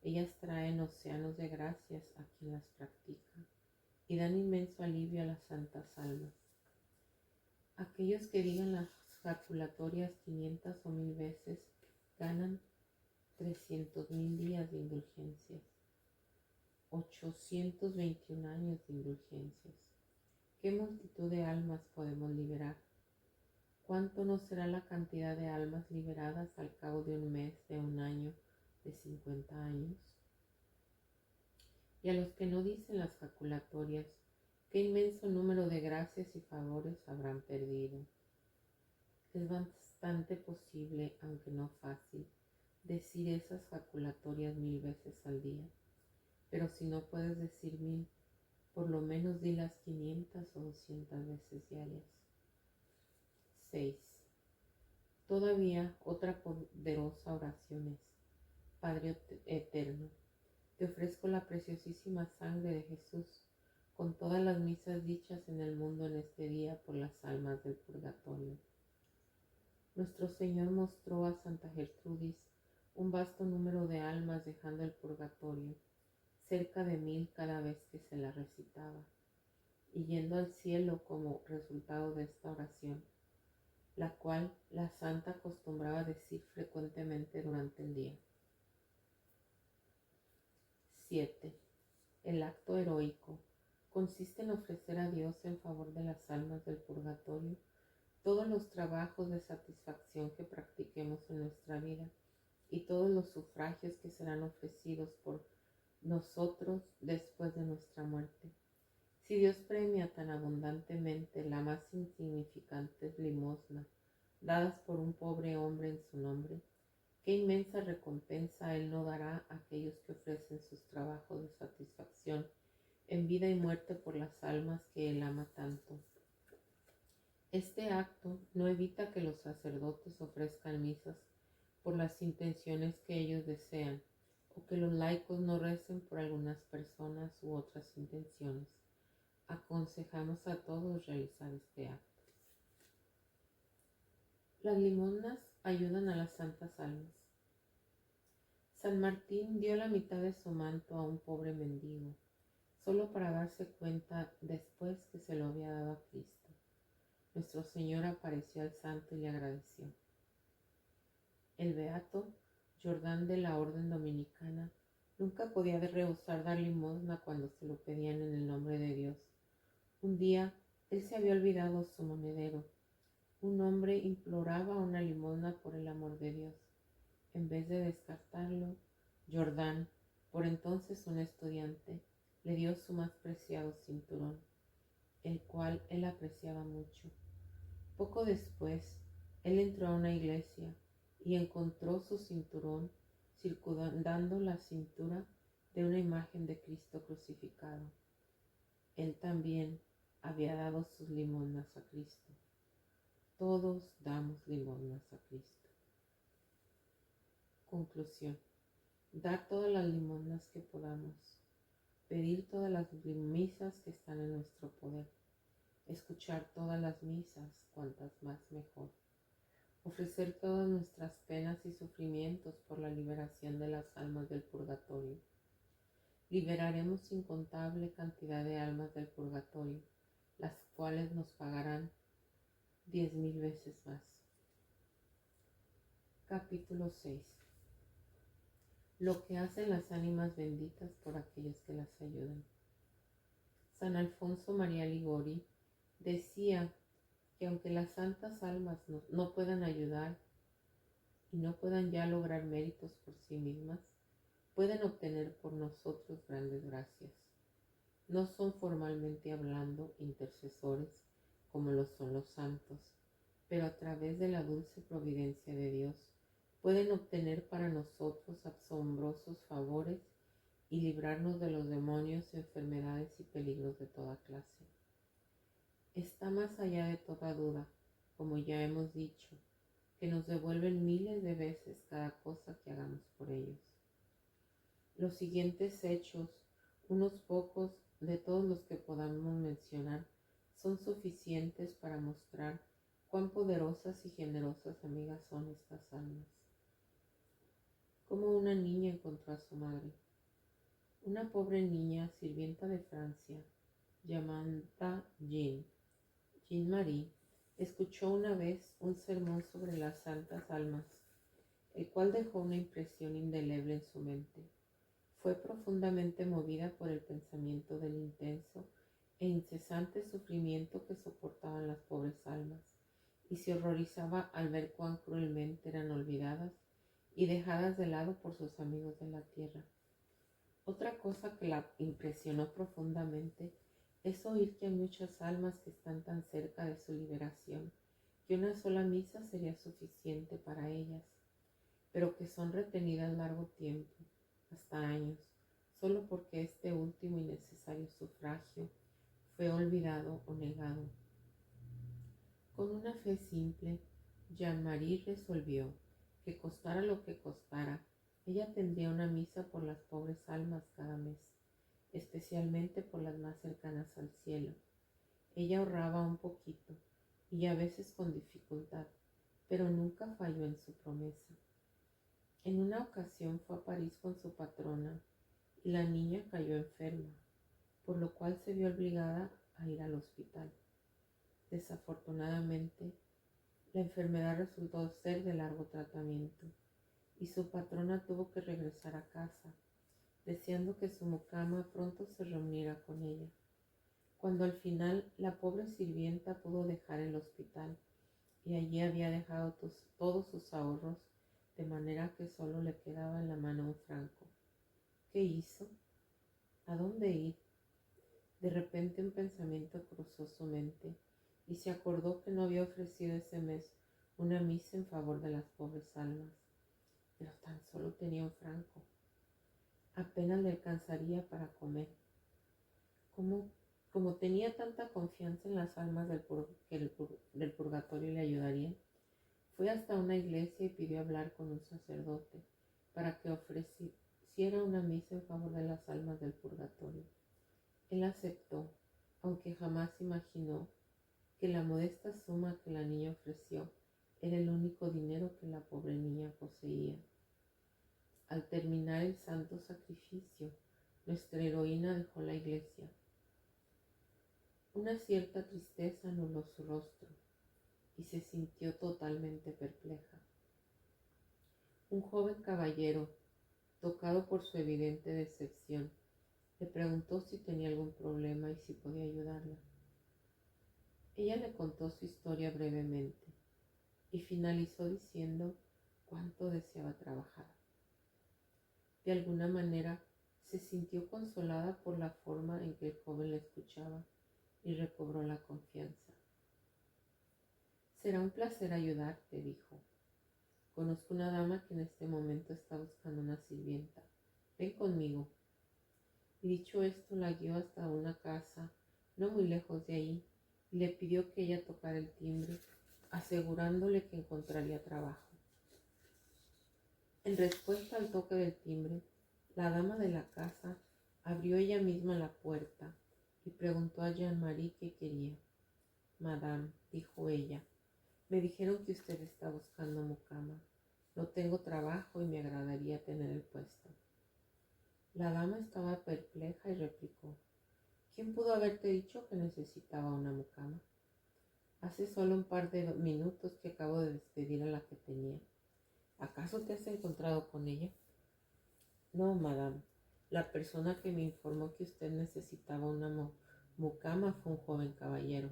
A: Ellas traen océanos de gracias a quien las practica y dan inmenso alivio a las santas almas. Aquellos que digan las jaculatorias 500 o 1000 veces ganan 300.000 días de indulgencias, 821 años de indulgencias. ¿Qué multitud de almas podemos liberar? ¿Cuánto no será la cantidad de almas liberadas al cabo de un mes, de un año, de 50 años? Y a los que no dicen las jaculatorias, qué inmenso número de gracias y favores habrán perdido. Es bastante posible, aunque no fácil, decir esas jaculatorias 1000 veces al día, pero si no puedes decir 1000, por lo menos di las 500 o 200 veces diarias. 6. Todavía otra poderosa oración es: Padre eterno, te ofrezco la preciosísima sangre de Jesús con todas las misas dichas en el mundo en este día por las almas del purgatorio. Nuestro Señor mostró a Santa Gertrudis un vasto número de almas dejando el purgatorio. cerca de 1000 cada vez que se la recitaba, y yendo al cielo como resultado de esta oración, la cual la santa acostumbraba decir frecuentemente durante el día. 7. El acto heroico consiste en ofrecer a Dios en favor de las almas del purgatorio todos los trabajos de satisfacción que practiquemos en nuestra vida y todos los sufragios que serán ofrecidos por nosotros después de nuestra muerte. Si Dios premia tan abundantemente la más insignificante limosna dadas por un pobre hombre en su nombre, qué inmensa recompensa Él no dará a aquellos que ofrecen sus trabajos de satisfacción en vida y muerte por las almas que Él ama tanto. Este acto no evita que los sacerdotes ofrezcan misas por las intenciones que ellos desean, o que los laicos no recen por algunas personas u otras intenciones. Aconsejamos a todos realizar este acto. Las limosnas ayudan a las santas almas. San Martín dio la mitad de su manto a un pobre mendigo, solo para darse cuenta después que se lo había dado a Cristo. Nuestro Señor apareció al santo y le agradeció. El beato Jordán de la Orden Dominicana nunca podía rehusar dar limosna cuando se lo pedían en el nombre de Dios. Un día él se había olvidado su monedero. Un hombre imploraba una limosna por el amor de Dios. En vez de descartarlo, Jordán, por entonces un estudiante, le dio su más preciado cinturón, el cual él apreciaba mucho. Poco después, él entró a una iglesia y encontró su cinturón circundando la cintura de una imagen de Cristo crucificado. Él también había dado sus limosnas a Cristo. Todos damos limosnas a Cristo. Conclusión. Dar todas las limosnas que podamos. Pedir todas las misas que están en nuestro poder. Escuchar todas las misas, cuantas más mejor. Ofrecer todas nuestras penas y sufrimientos por la liberación de las almas del purgatorio. Liberaremos incontable cantidad de almas del purgatorio, las cuales nos pagarán 10,000 veces más. Capítulo 6. Lo que hacen las ánimas benditas por aquellos que las ayudan. San Alfonso María Ligori decía que aunque las santas almas no puedan ayudar y no puedan ya lograr méritos por sí mismas, pueden obtener por nosotros grandes gracias. No son formalmente hablando intercesores como lo son los santos, pero a través de la dulce providencia de Dios pueden obtener para nosotros asombrosos favores y librarnos de los demonios, enfermedades y peligros de toda clase. Está más allá de toda duda, como ya hemos dicho, que nos devuelven miles de veces cada cosa que hagamos por ellos. Los siguientes hechos, unos pocos de todos los que podamos mencionar, son suficientes para mostrar cuán poderosas y generosas amigas son estas almas. Como una niña encontró a su madre. Una pobre niña sirvienta de Francia, llamada Jean-Marie, escuchó una vez un sermón sobre las santas almas, el cual dejó una impresión indeleble en su mente. Fue profundamente movida por el pensamiento del intenso e incesante sufrimiento que soportaban las pobres almas, y se horrorizaba al ver cuán cruelmente eran olvidadas y dejadas de lado por sus amigos de la tierra. Otra cosa que la impresionó profundamente es oír que hay muchas almas que están tan cerca de su liberación que una sola misa sería suficiente para ellas, pero que son retenidas largo tiempo, hasta años, solo porque este último y necesario sufragio fue olvidado o negado. Con una fe simple, Jean-Marie resolvió que costara lo que costara, ella tendría una misa por las pobres almas cada mes, especialmente por las más cercanas al cielo. Ella ahorraba un poquito y a veces con dificultad, pero nunca falló en su promesa. En una ocasión fue a París con su patrona y la niña cayó enferma, por lo cual se vio obligada a ir al hospital. Desafortunadamente, la enfermedad resultó ser de largo tratamiento y su patrona tuvo que regresar a casa, deseando que su mucama pronto se reuniera con ella. Cuando al final la pobre sirvienta pudo dejar el hospital y allí había dejado todos sus ahorros, de manera que solo le quedaba en la mano un franco. ¿Qué hizo? ¿A dónde ir? De repente un pensamiento cruzó su mente y se acordó que no había ofrecido ese mes una misa en favor de las pobres almas, pero tan solo tenía un franco. Apenas le alcanzaría para comer. Como tenía tanta confianza en las almas del purgatorio le ayudarían, fue hasta una iglesia y pidió hablar con un sacerdote para que ofreciera una misa en favor de las almas del purgatorio. Él aceptó, aunque jamás imaginó que la modesta suma que la niña ofreció era el único dinero que la pobre niña poseía. Al terminar el santo sacrificio, nuestra heroína dejó la iglesia. Una cierta tristeza anuló su rostro y se sintió totalmente perpleja. Un joven caballero, tocado por su evidente decepción, le preguntó si tenía algún problema y si podía ayudarla. Ella le contó su historia brevemente y finalizó diciendo cuánto deseaba trabajar. De alguna manera se sintió consolada por la forma en que el joven la escuchaba y recobró la confianza. Será un placer ayudarte, dijo. Conozco una dama que en este momento está buscando una sirvienta. Ven conmigo. Y dicho esto, la guió hasta una casa no muy lejos de ahí y le pidió que ella tocara el timbre, asegurándole que encontraría trabajo. En respuesta al toque del timbre, la dama de la casa abrió ella misma la puerta y preguntó a Jean-Marie qué quería. Madame, dijo ella, me dijeron que usted está buscando mucama. No tengo trabajo y me agradaría tener el puesto. La dama estaba perpleja y replicó, ¿quién pudo haberte dicho que necesitaba una mucama? Hace solo un par de minutos que acabo de despedir a la que tenía. ¿Acaso te has encontrado con ella? No, madame. La persona que me informó que usted necesitaba una mucama fue un joven caballero.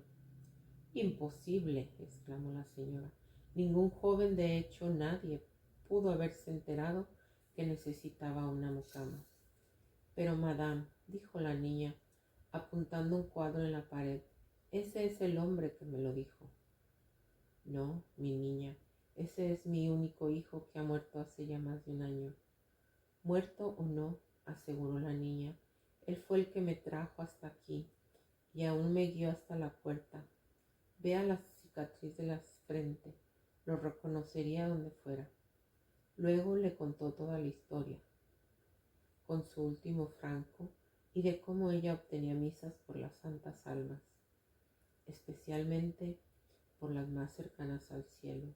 A: Imposible, exclamó la señora. Ningún joven, de hecho nadie, pudo haberse enterado que necesitaba una mucama. Pero madame, dijo la niña, apuntando un cuadro en la pared, ese es el hombre que me lo dijo. No, mi niña, ese es mi único hijo que ha muerto hace ya más de un año. Muerto o no, aseguró la niña, él fue el que me trajo hasta aquí y aún me guió hasta la puerta. Vea la cicatriz de la frente, lo reconocería donde fuera. Luego le contó toda la historia, con su último franco, y de cómo ella obtenía misas por las santas almas, especialmente por las más cercanas al cielo.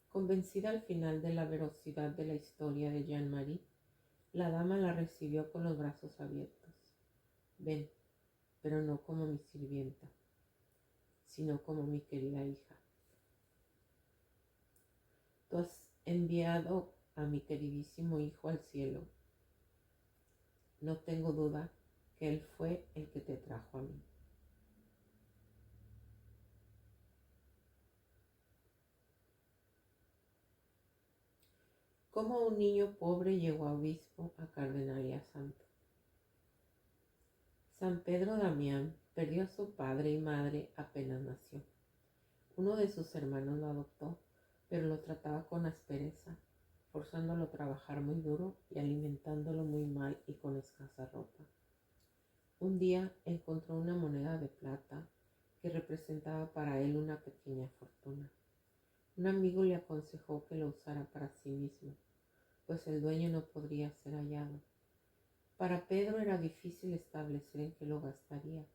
A: Convencida al final de la veracidad de la historia de Jean-Marie, la dama la recibió con los brazos abiertos. Ven, pero no como mi sirvienta, sino como mi querida hija. Tú has enviado a mi queridísimo hijo al cielo. No tengo duda que él fue el que te trajo a mí. Cómo un niño pobre llegó a obispo, a cardenal y a santo. San Pedro Damián perdió a su padre y madre apenas nació. Uno de sus hermanos lo adoptó, pero lo trataba con aspereza, forzándolo a trabajar muy duro y alimentándolo muy mal y con escasa ropa. Un día encontró una moneda de plata que representaba para él una pequeña fortuna. Un amigo le aconsejó que lo usara para sí mismo, pues el dueño no podría ser hallado. Para Pedro era difícil establecer en qué lo gastaría,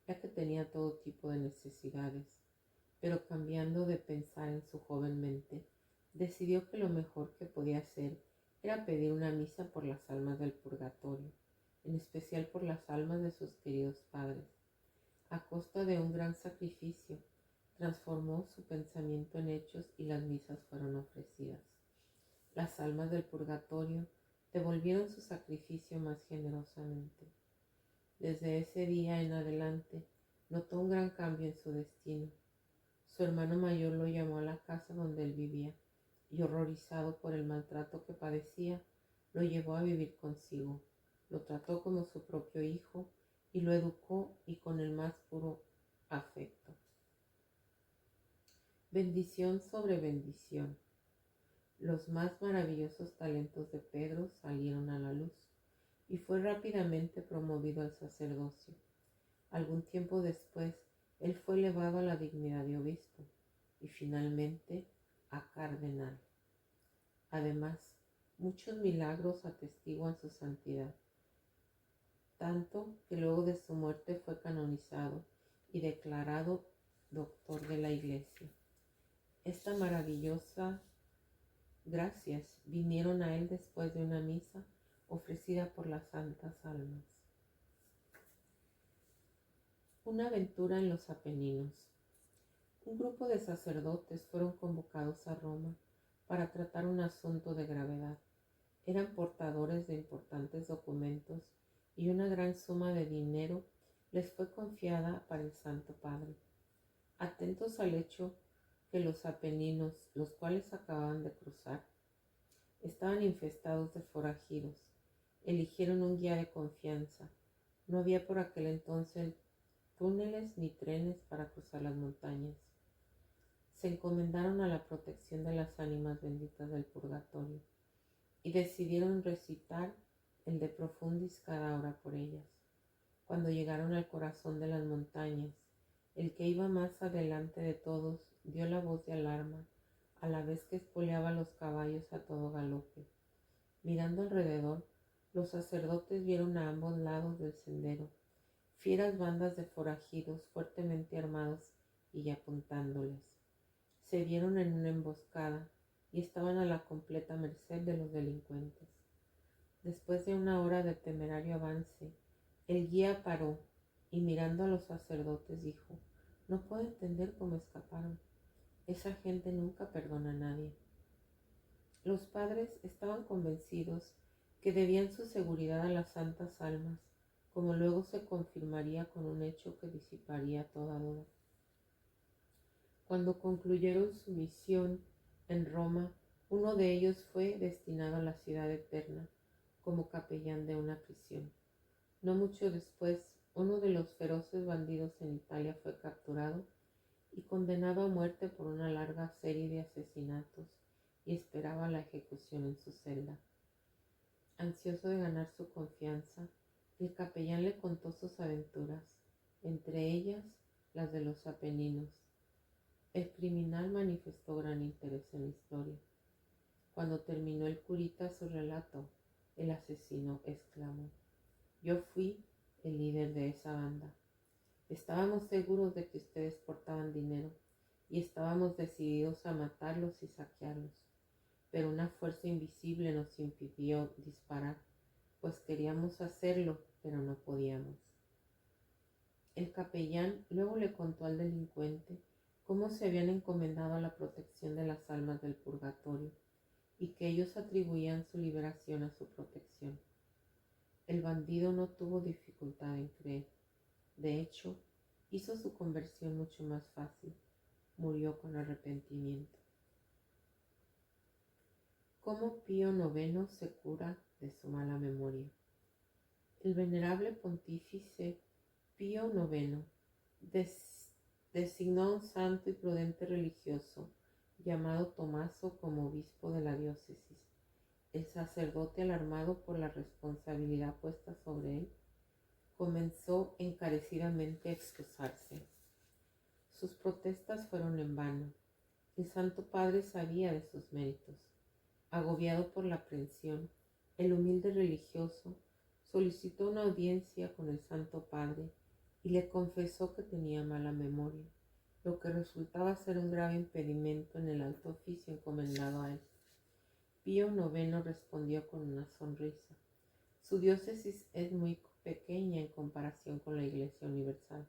A: ya que tenía todo tipo de necesidades, pero cambiando de pensar en su joven mente, decidió que lo mejor que podía hacer era pedir una misa por las almas del purgatorio, en especial por las almas de sus queridos padres. A costa de un gran sacrificio, transformó su pensamiento en hechos y las misas fueron ofrecidas. Las almas del purgatorio devolvieron su sacrificio más generosamente. Desde ese día en adelante, notó un gran cambio en su destino. Su hermano mayor lo llamó a la casa donde él vivía y, horrorizado por el maltrato que padecía, lo llevó a vivir consigo. Lo trató como su propio hijo y lo educó y con el más puro afecto. Bendición sobre bendición. Los más maravillosos talentos de Pedro salieron a la luz y fue rápidamente promovido al sacerdocio. Algún tiempo después, él fue elevado a la dignidad de obispo y finalmente a cardenal. Además, muchos milagros atestiguan su santidad, tanto que luego de su muerte fue canonizado y declarado doctor de la Iglesia. Esta maravillosa gracias vinieron a él después de una misa ofrecida por las santas almas. Una aventura en los Apeninos. Un grupo de sacerdotes fueron convocados a Roma para tratar un asunto de gravedad. Eran portadores de importantes documentos y una gran suma de dinero les fue confiada para el Santo Padre. Atentos al hecho que los Apeninos, los cuales acababan de cruzar, estaban infestados de forajidos, eligieron un guía de confianza. No había por aquel entonces túneles ni trenes para cruzar las montañas. Se encomendaron a la protección de las ánimas benditas del purgatorio y decidieron recitar el De Profundis cada hora por ellas. Cuando llegaron al corazón de las montañas, el que iba más adelante de todos dio la voz de alarma, a la vez que espoleaba los caballos a todo galope. Mirando alrededor, los sacerdotes vieron a ambos lados del sendero fieras bandas de forajidos fuertemente armados y apuntándoles. Se vieron en una emboscada y estaban a la completa merced de los delincuentes. Después de una hora de temerario avance, el guía paró y mirando a los sacerdotes dijo: «No puedo entender cómo escaparon. Esa gente nunca perdona a nadie». Los padres estaban convencidos que debían su seguridad a las santas almas, como luego se confirmaría con un hecho que disiparía toda duda. Cuando concluyeron su misión en Roma, uno de ellos fue destinado a la ciudad eterna como capellán de una prisión. No mucho después, uno de los feroces bandidos en Italia fue capturado y condenado a muerte por una larga serie de asesinatos y esperaba la ejecución en su celda. Ansioso de ganar su confianza, el capellán le contó sus aventuras, entre ellas las de los Apeninos. El criminal manifestó gran interés en la historia. Cuando terminó el curita su relato, el asesino exclamó: «Yo fui el líder de esa banda. Estábamos seguros de que ustedes portaban dinero y estábamos decididos a matarlos y saquearlos, pero una fuerza invisible nos impidió disparar, pues queríamos hacerlo, pero no podíamos». El capellán luego le contó al delincuente cómo se habían encomendado a la protección de las almas del purgatorio y que ellos atribuían su liberación a su protección. El bandido no tuvo dificultad en creer. De hecho, hizo su conversión mucho más fácil. Murió con arrepentimiento. ¿Cómo Pío IX se cura de su mala memoria? El venerable pontífice Pío IX designó a un santo y prudente religioso llamado Tomaso como obispo de la diócesis. El sacerdote, alarmado por la responsabilidad puesta sobre él, comenzó encarecidamente a excusarse. Sus protestas fueron en vano. El Santo Padre sabía de sus méritos. Agobiado por la aprensión, el humilde religioso solicitó una audiencia con el Santo Padre y le confesó que tenía mala memoria, lo que resultaba ser un grave impedimento en el alto oficio encomendado a él. Pío IX respondió con una sonrisa. Su diócesis es muy pequeña en comparación con la Iglesia Universal,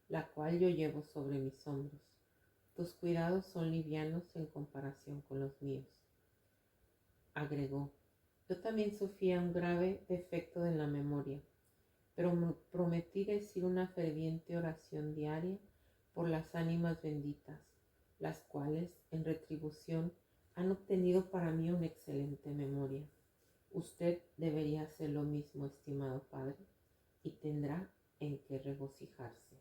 A: la cual yo llevo sobre mis hombros. Tus cuidados son livianos en comparación con los míos. Agregó, yo también sufría un grave defecto en la memoria, pero me prometí decir una ferviente oración diaria por las ánimas benditas, las cuales, en retribución, han obtenido para mí una excelente memoria. Usted debería hacer lo mismo, estimado padre, y tendrá en qué regocijarse.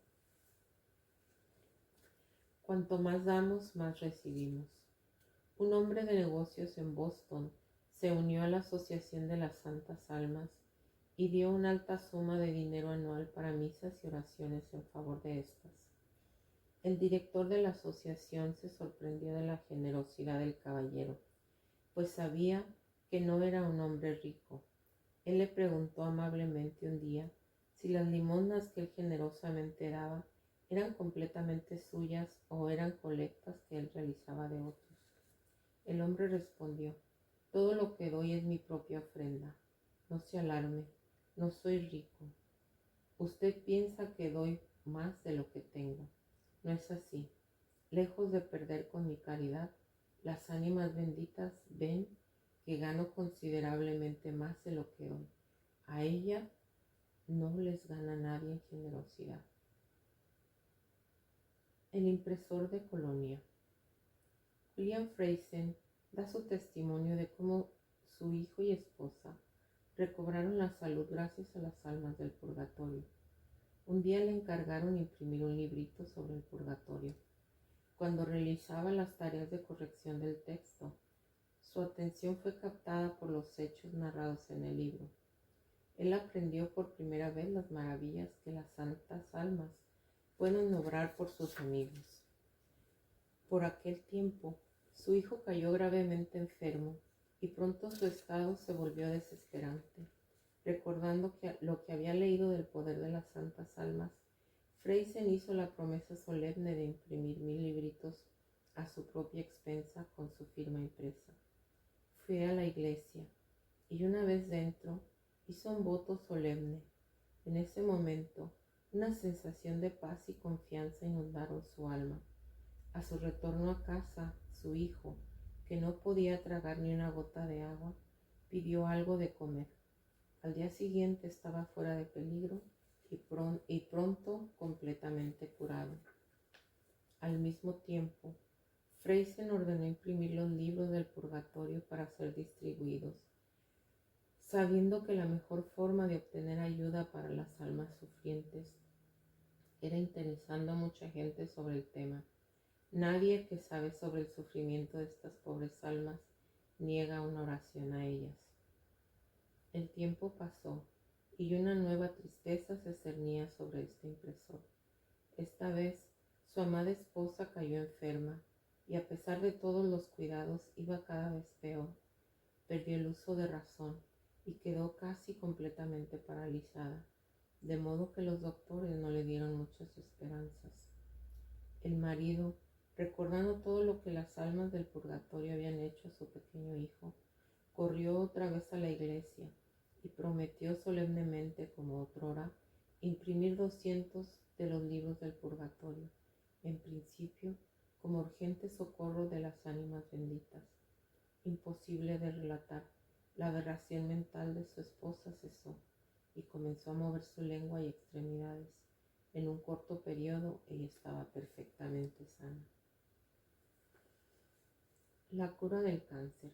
A: Cuanto más damos, más recibimos. Un hombre de negocios en Boston se unió a la Asociación de las Santas Almas y dio una alta suma de dinero anual para misas y oraciones en favor de estas. El director de la asociación se sorprendió de la generosidad del caballero, pues sabía que no era un hombre rico. Él le preguntó amablemente un día si las limosnas que él generosamente daba eran completamente suyas o eran colectas que él realizaba de otros. El hombre respondió, todo lo que doy es mi propia ofrenda. No se alarme, no soy rico. Usted piensa que doy más de lo que tengo. No es así. Lejos de perder con mi caridad, las ánimas benditas ven que gano considerablemente más de lo que doy. A ella no les gana nadie en generosidad. El impresor de Colonia. William Friesen da su testimonio de cómo su hijo y esposa recobraron la salud gracias a las almas del purgatorio. Un día le encargaron imprimir un librito sobre el purgatorio. Cuando realizaba las tareas de corrección del texto, su atención fue captada por los hechos narrados en el libro. Él aprendió por primera vez las maravillas que las santas almas pueden obrar por sus amigos. Por aquel tiempo, su hijo cayó gravemente enfermo y pronto su estado se volvió desesperante. Recordando lo que había leído del poder de las santas almas, Friesen hizo la promesa solemne de imprimir 1000 libritos a su propia expensa con su firma impresa. Fue a la iglesia y una vez dentro hizo un voto solemne. En ese momento, una sensación de paz y confianza inundaron su alma. A su retorno a casa, su hijo, que no podía tragar ni una gota de agua, pidió algo de comer. Al día siguiente estaba fuera de peligro y pronto completamente curado. Al mismo tiempo, Friesen ordenó imprimir los libros del purgatorio para ser distribuidos, sabiendo que la mejor forma de obtener ayuda para las almas sufrientes era interesando a mucha gente sobre el tema. Nadie que sabe sobre el sufrimiento de estas pobres almas niega una oración a ellas. El tiempo pasó y una nueva tristeza se cernía sobre este impresor. Esta vez su amada esposa cayó enferma y a pesar de todos los cuidados iba cada vez peor. Perdió el uso de razón y quedó casi completamente paralizada, de modo que los doctores no le dieron muchas esperanzas. El marido, recordando todo lo que las almas del purgatorio habían hecho a su pequeño hijo, corrió otra vez a la iglesia y prometió solemnemente, como otrora, imprimir 200 de los libros del purgatorio, en principio como urgente socorro de las ánimas benditas. Imposible de relatar, la aberración mental de su esposa cesó y comenzó a mover su lengua y extremidades. En un corto periodo ella estaba perfectamente sana. La cura del cáncer.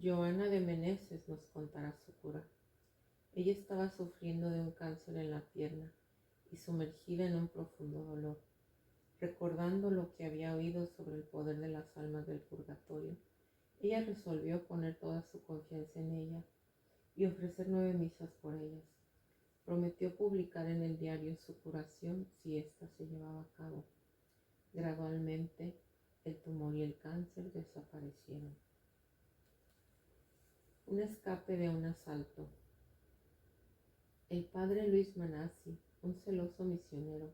A: Joana de Meneses nos contará su cura. Ella estaba sufriendo de un cáncer en la pierna y sumergida en un profundo dolor. Recordando lo que había oído sobre el poder de las almas del purgatorio, ella resolvió poner toda su confianza en ella y ofrecer 9 misas por ellas. Prometió publicar en el diario su curación si ésta se llevaba a cabo. Gradualmente, el tumor y el cáncer desaparecieron. Un escape de un asalto. El padre Luis Manassi, un celoso misionero,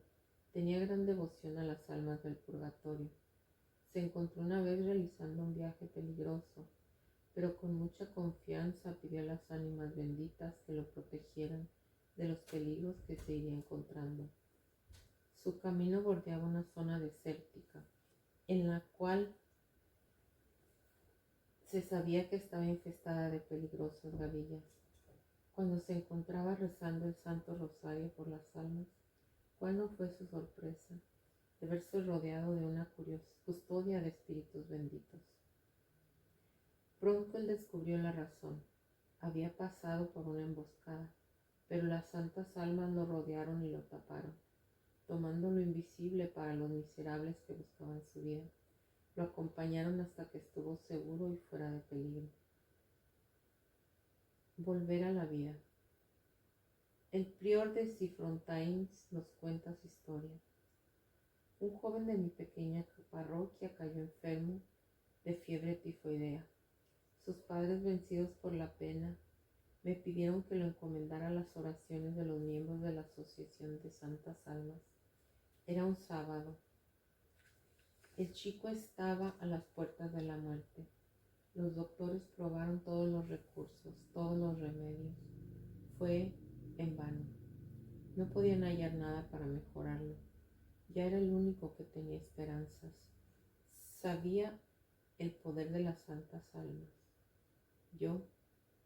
A: tenía gran devoción a las almas del purgatorio. Se encontró una vez realizando un viaje peligroso, pero con mucha confianza pidió a las ánimas benditas que lo protegieran de los peligros que se iría encontrando. Su camino bordeaba una zona desértica, en la cual se sabía que estaba infestada de peligrosas gavillas. Cuando se encontraba rezando el Santo Rosario por las almas, ¿cuál no fue su sorpresa de verse rodeado de una custodia de espíritus benditos? Pronto él descubrió la razón. Había pasado por una emboscada, pero las santas almas lo rodearon y lo taparon, tomando lo invisible para los miserables que buscaban su vida. Lo acompañaron hasta que estuvo seguro y fuera de peligro. Volver a la vida. El prior de Cifontaines nos cuenta su historia. Un joven de mi pequeña parroquia cayó enfermo de fiebre tifoidea. Sus padres, vencidos por la pena, me pidieron que lo encomendara a las oraciones de los miembros de la Asociación de Santas Almas. Era un sábado. El chico estaba a las puertas de la muerte. Los doctores probaron todos los recursos, todos los remedios. Fue en vano. No podían hallar nada para mejorarlo. Ya era el único que tenía esperanzas. Sabía el poder de las santas almas. Yo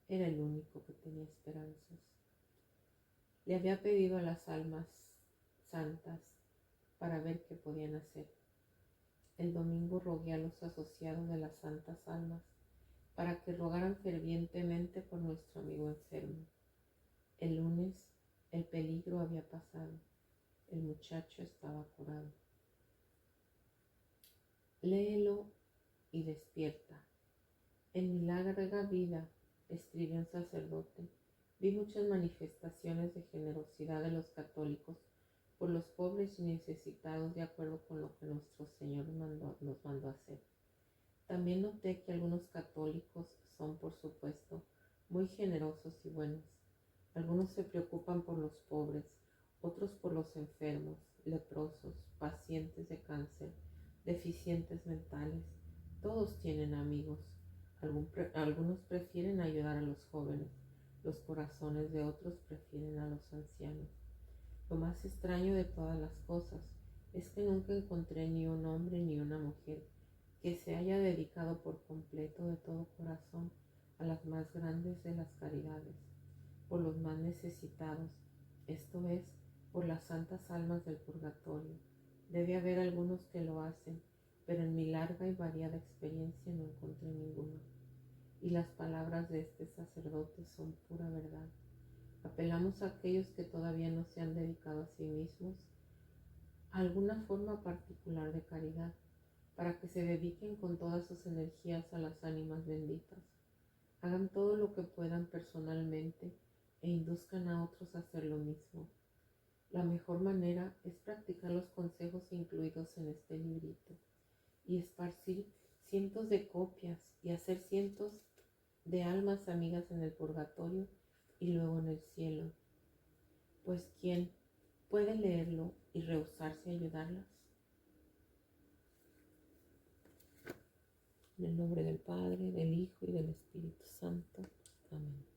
A: era el único que tenía esperanzas. Le había pedido a las almas santas para ver qué podían hacer. El domingo rogué a los asociados de las santas almas para que rogaran fervientemente por nuestro amigo enfermo. El lunes el peligro había pasado. El muchacho estaba curado. Léelo y despierta. En mi larga vida, escribió un sacerdote, vi muchas manifestaciones de generosidad de los católicos por los pobres y necesitados, de acuerdo con lo que nuestro Señor nos mandó hacer. También noté que algunos católicos son, por supuesto, muy generosos y buenos. Algunos se preocupan por los pobres, otros por los enfermos, leprosos, pacientes de cáncer, deficientes mentales. Todos tienen amigos. Algunos prefieren ayudar a los jóvenes. Los corazones de otros prefieren a los ancianos. Lo más extraño de todas las cosas es que nunca encontré ni un hombre ni una mujer que se haya dedicado por completo de todo corazón a las más grandes de las caridades, por los más necesitados, esto es, por las santas almas del purgatorio. Debe haber algunos que lo hacen, pero en mi larga y variada experiencia no encontré ninguno. Y las palabras de este sacerdote son pura verdad. Apelamos a aquellos que todavía no se han dedicado a sí mismos a alguna forma particular de caridad, para que se dediquen con todas sus energías a las ánimas benditas. Hagan todo lo que puedan personalmente e induzcan a otros a hacer lo mismo. La mejor manera es practicar los consejos incluidos en este librito y esparcir cientos de copias y hacer cientos de almas amigas en el purgatorio y luego en el cielo. Pues ¿quién puede leerlo y rehusarse a ayudarlas? En el nombre del Padre, del Hijo y del Espíritu Santo. Amén.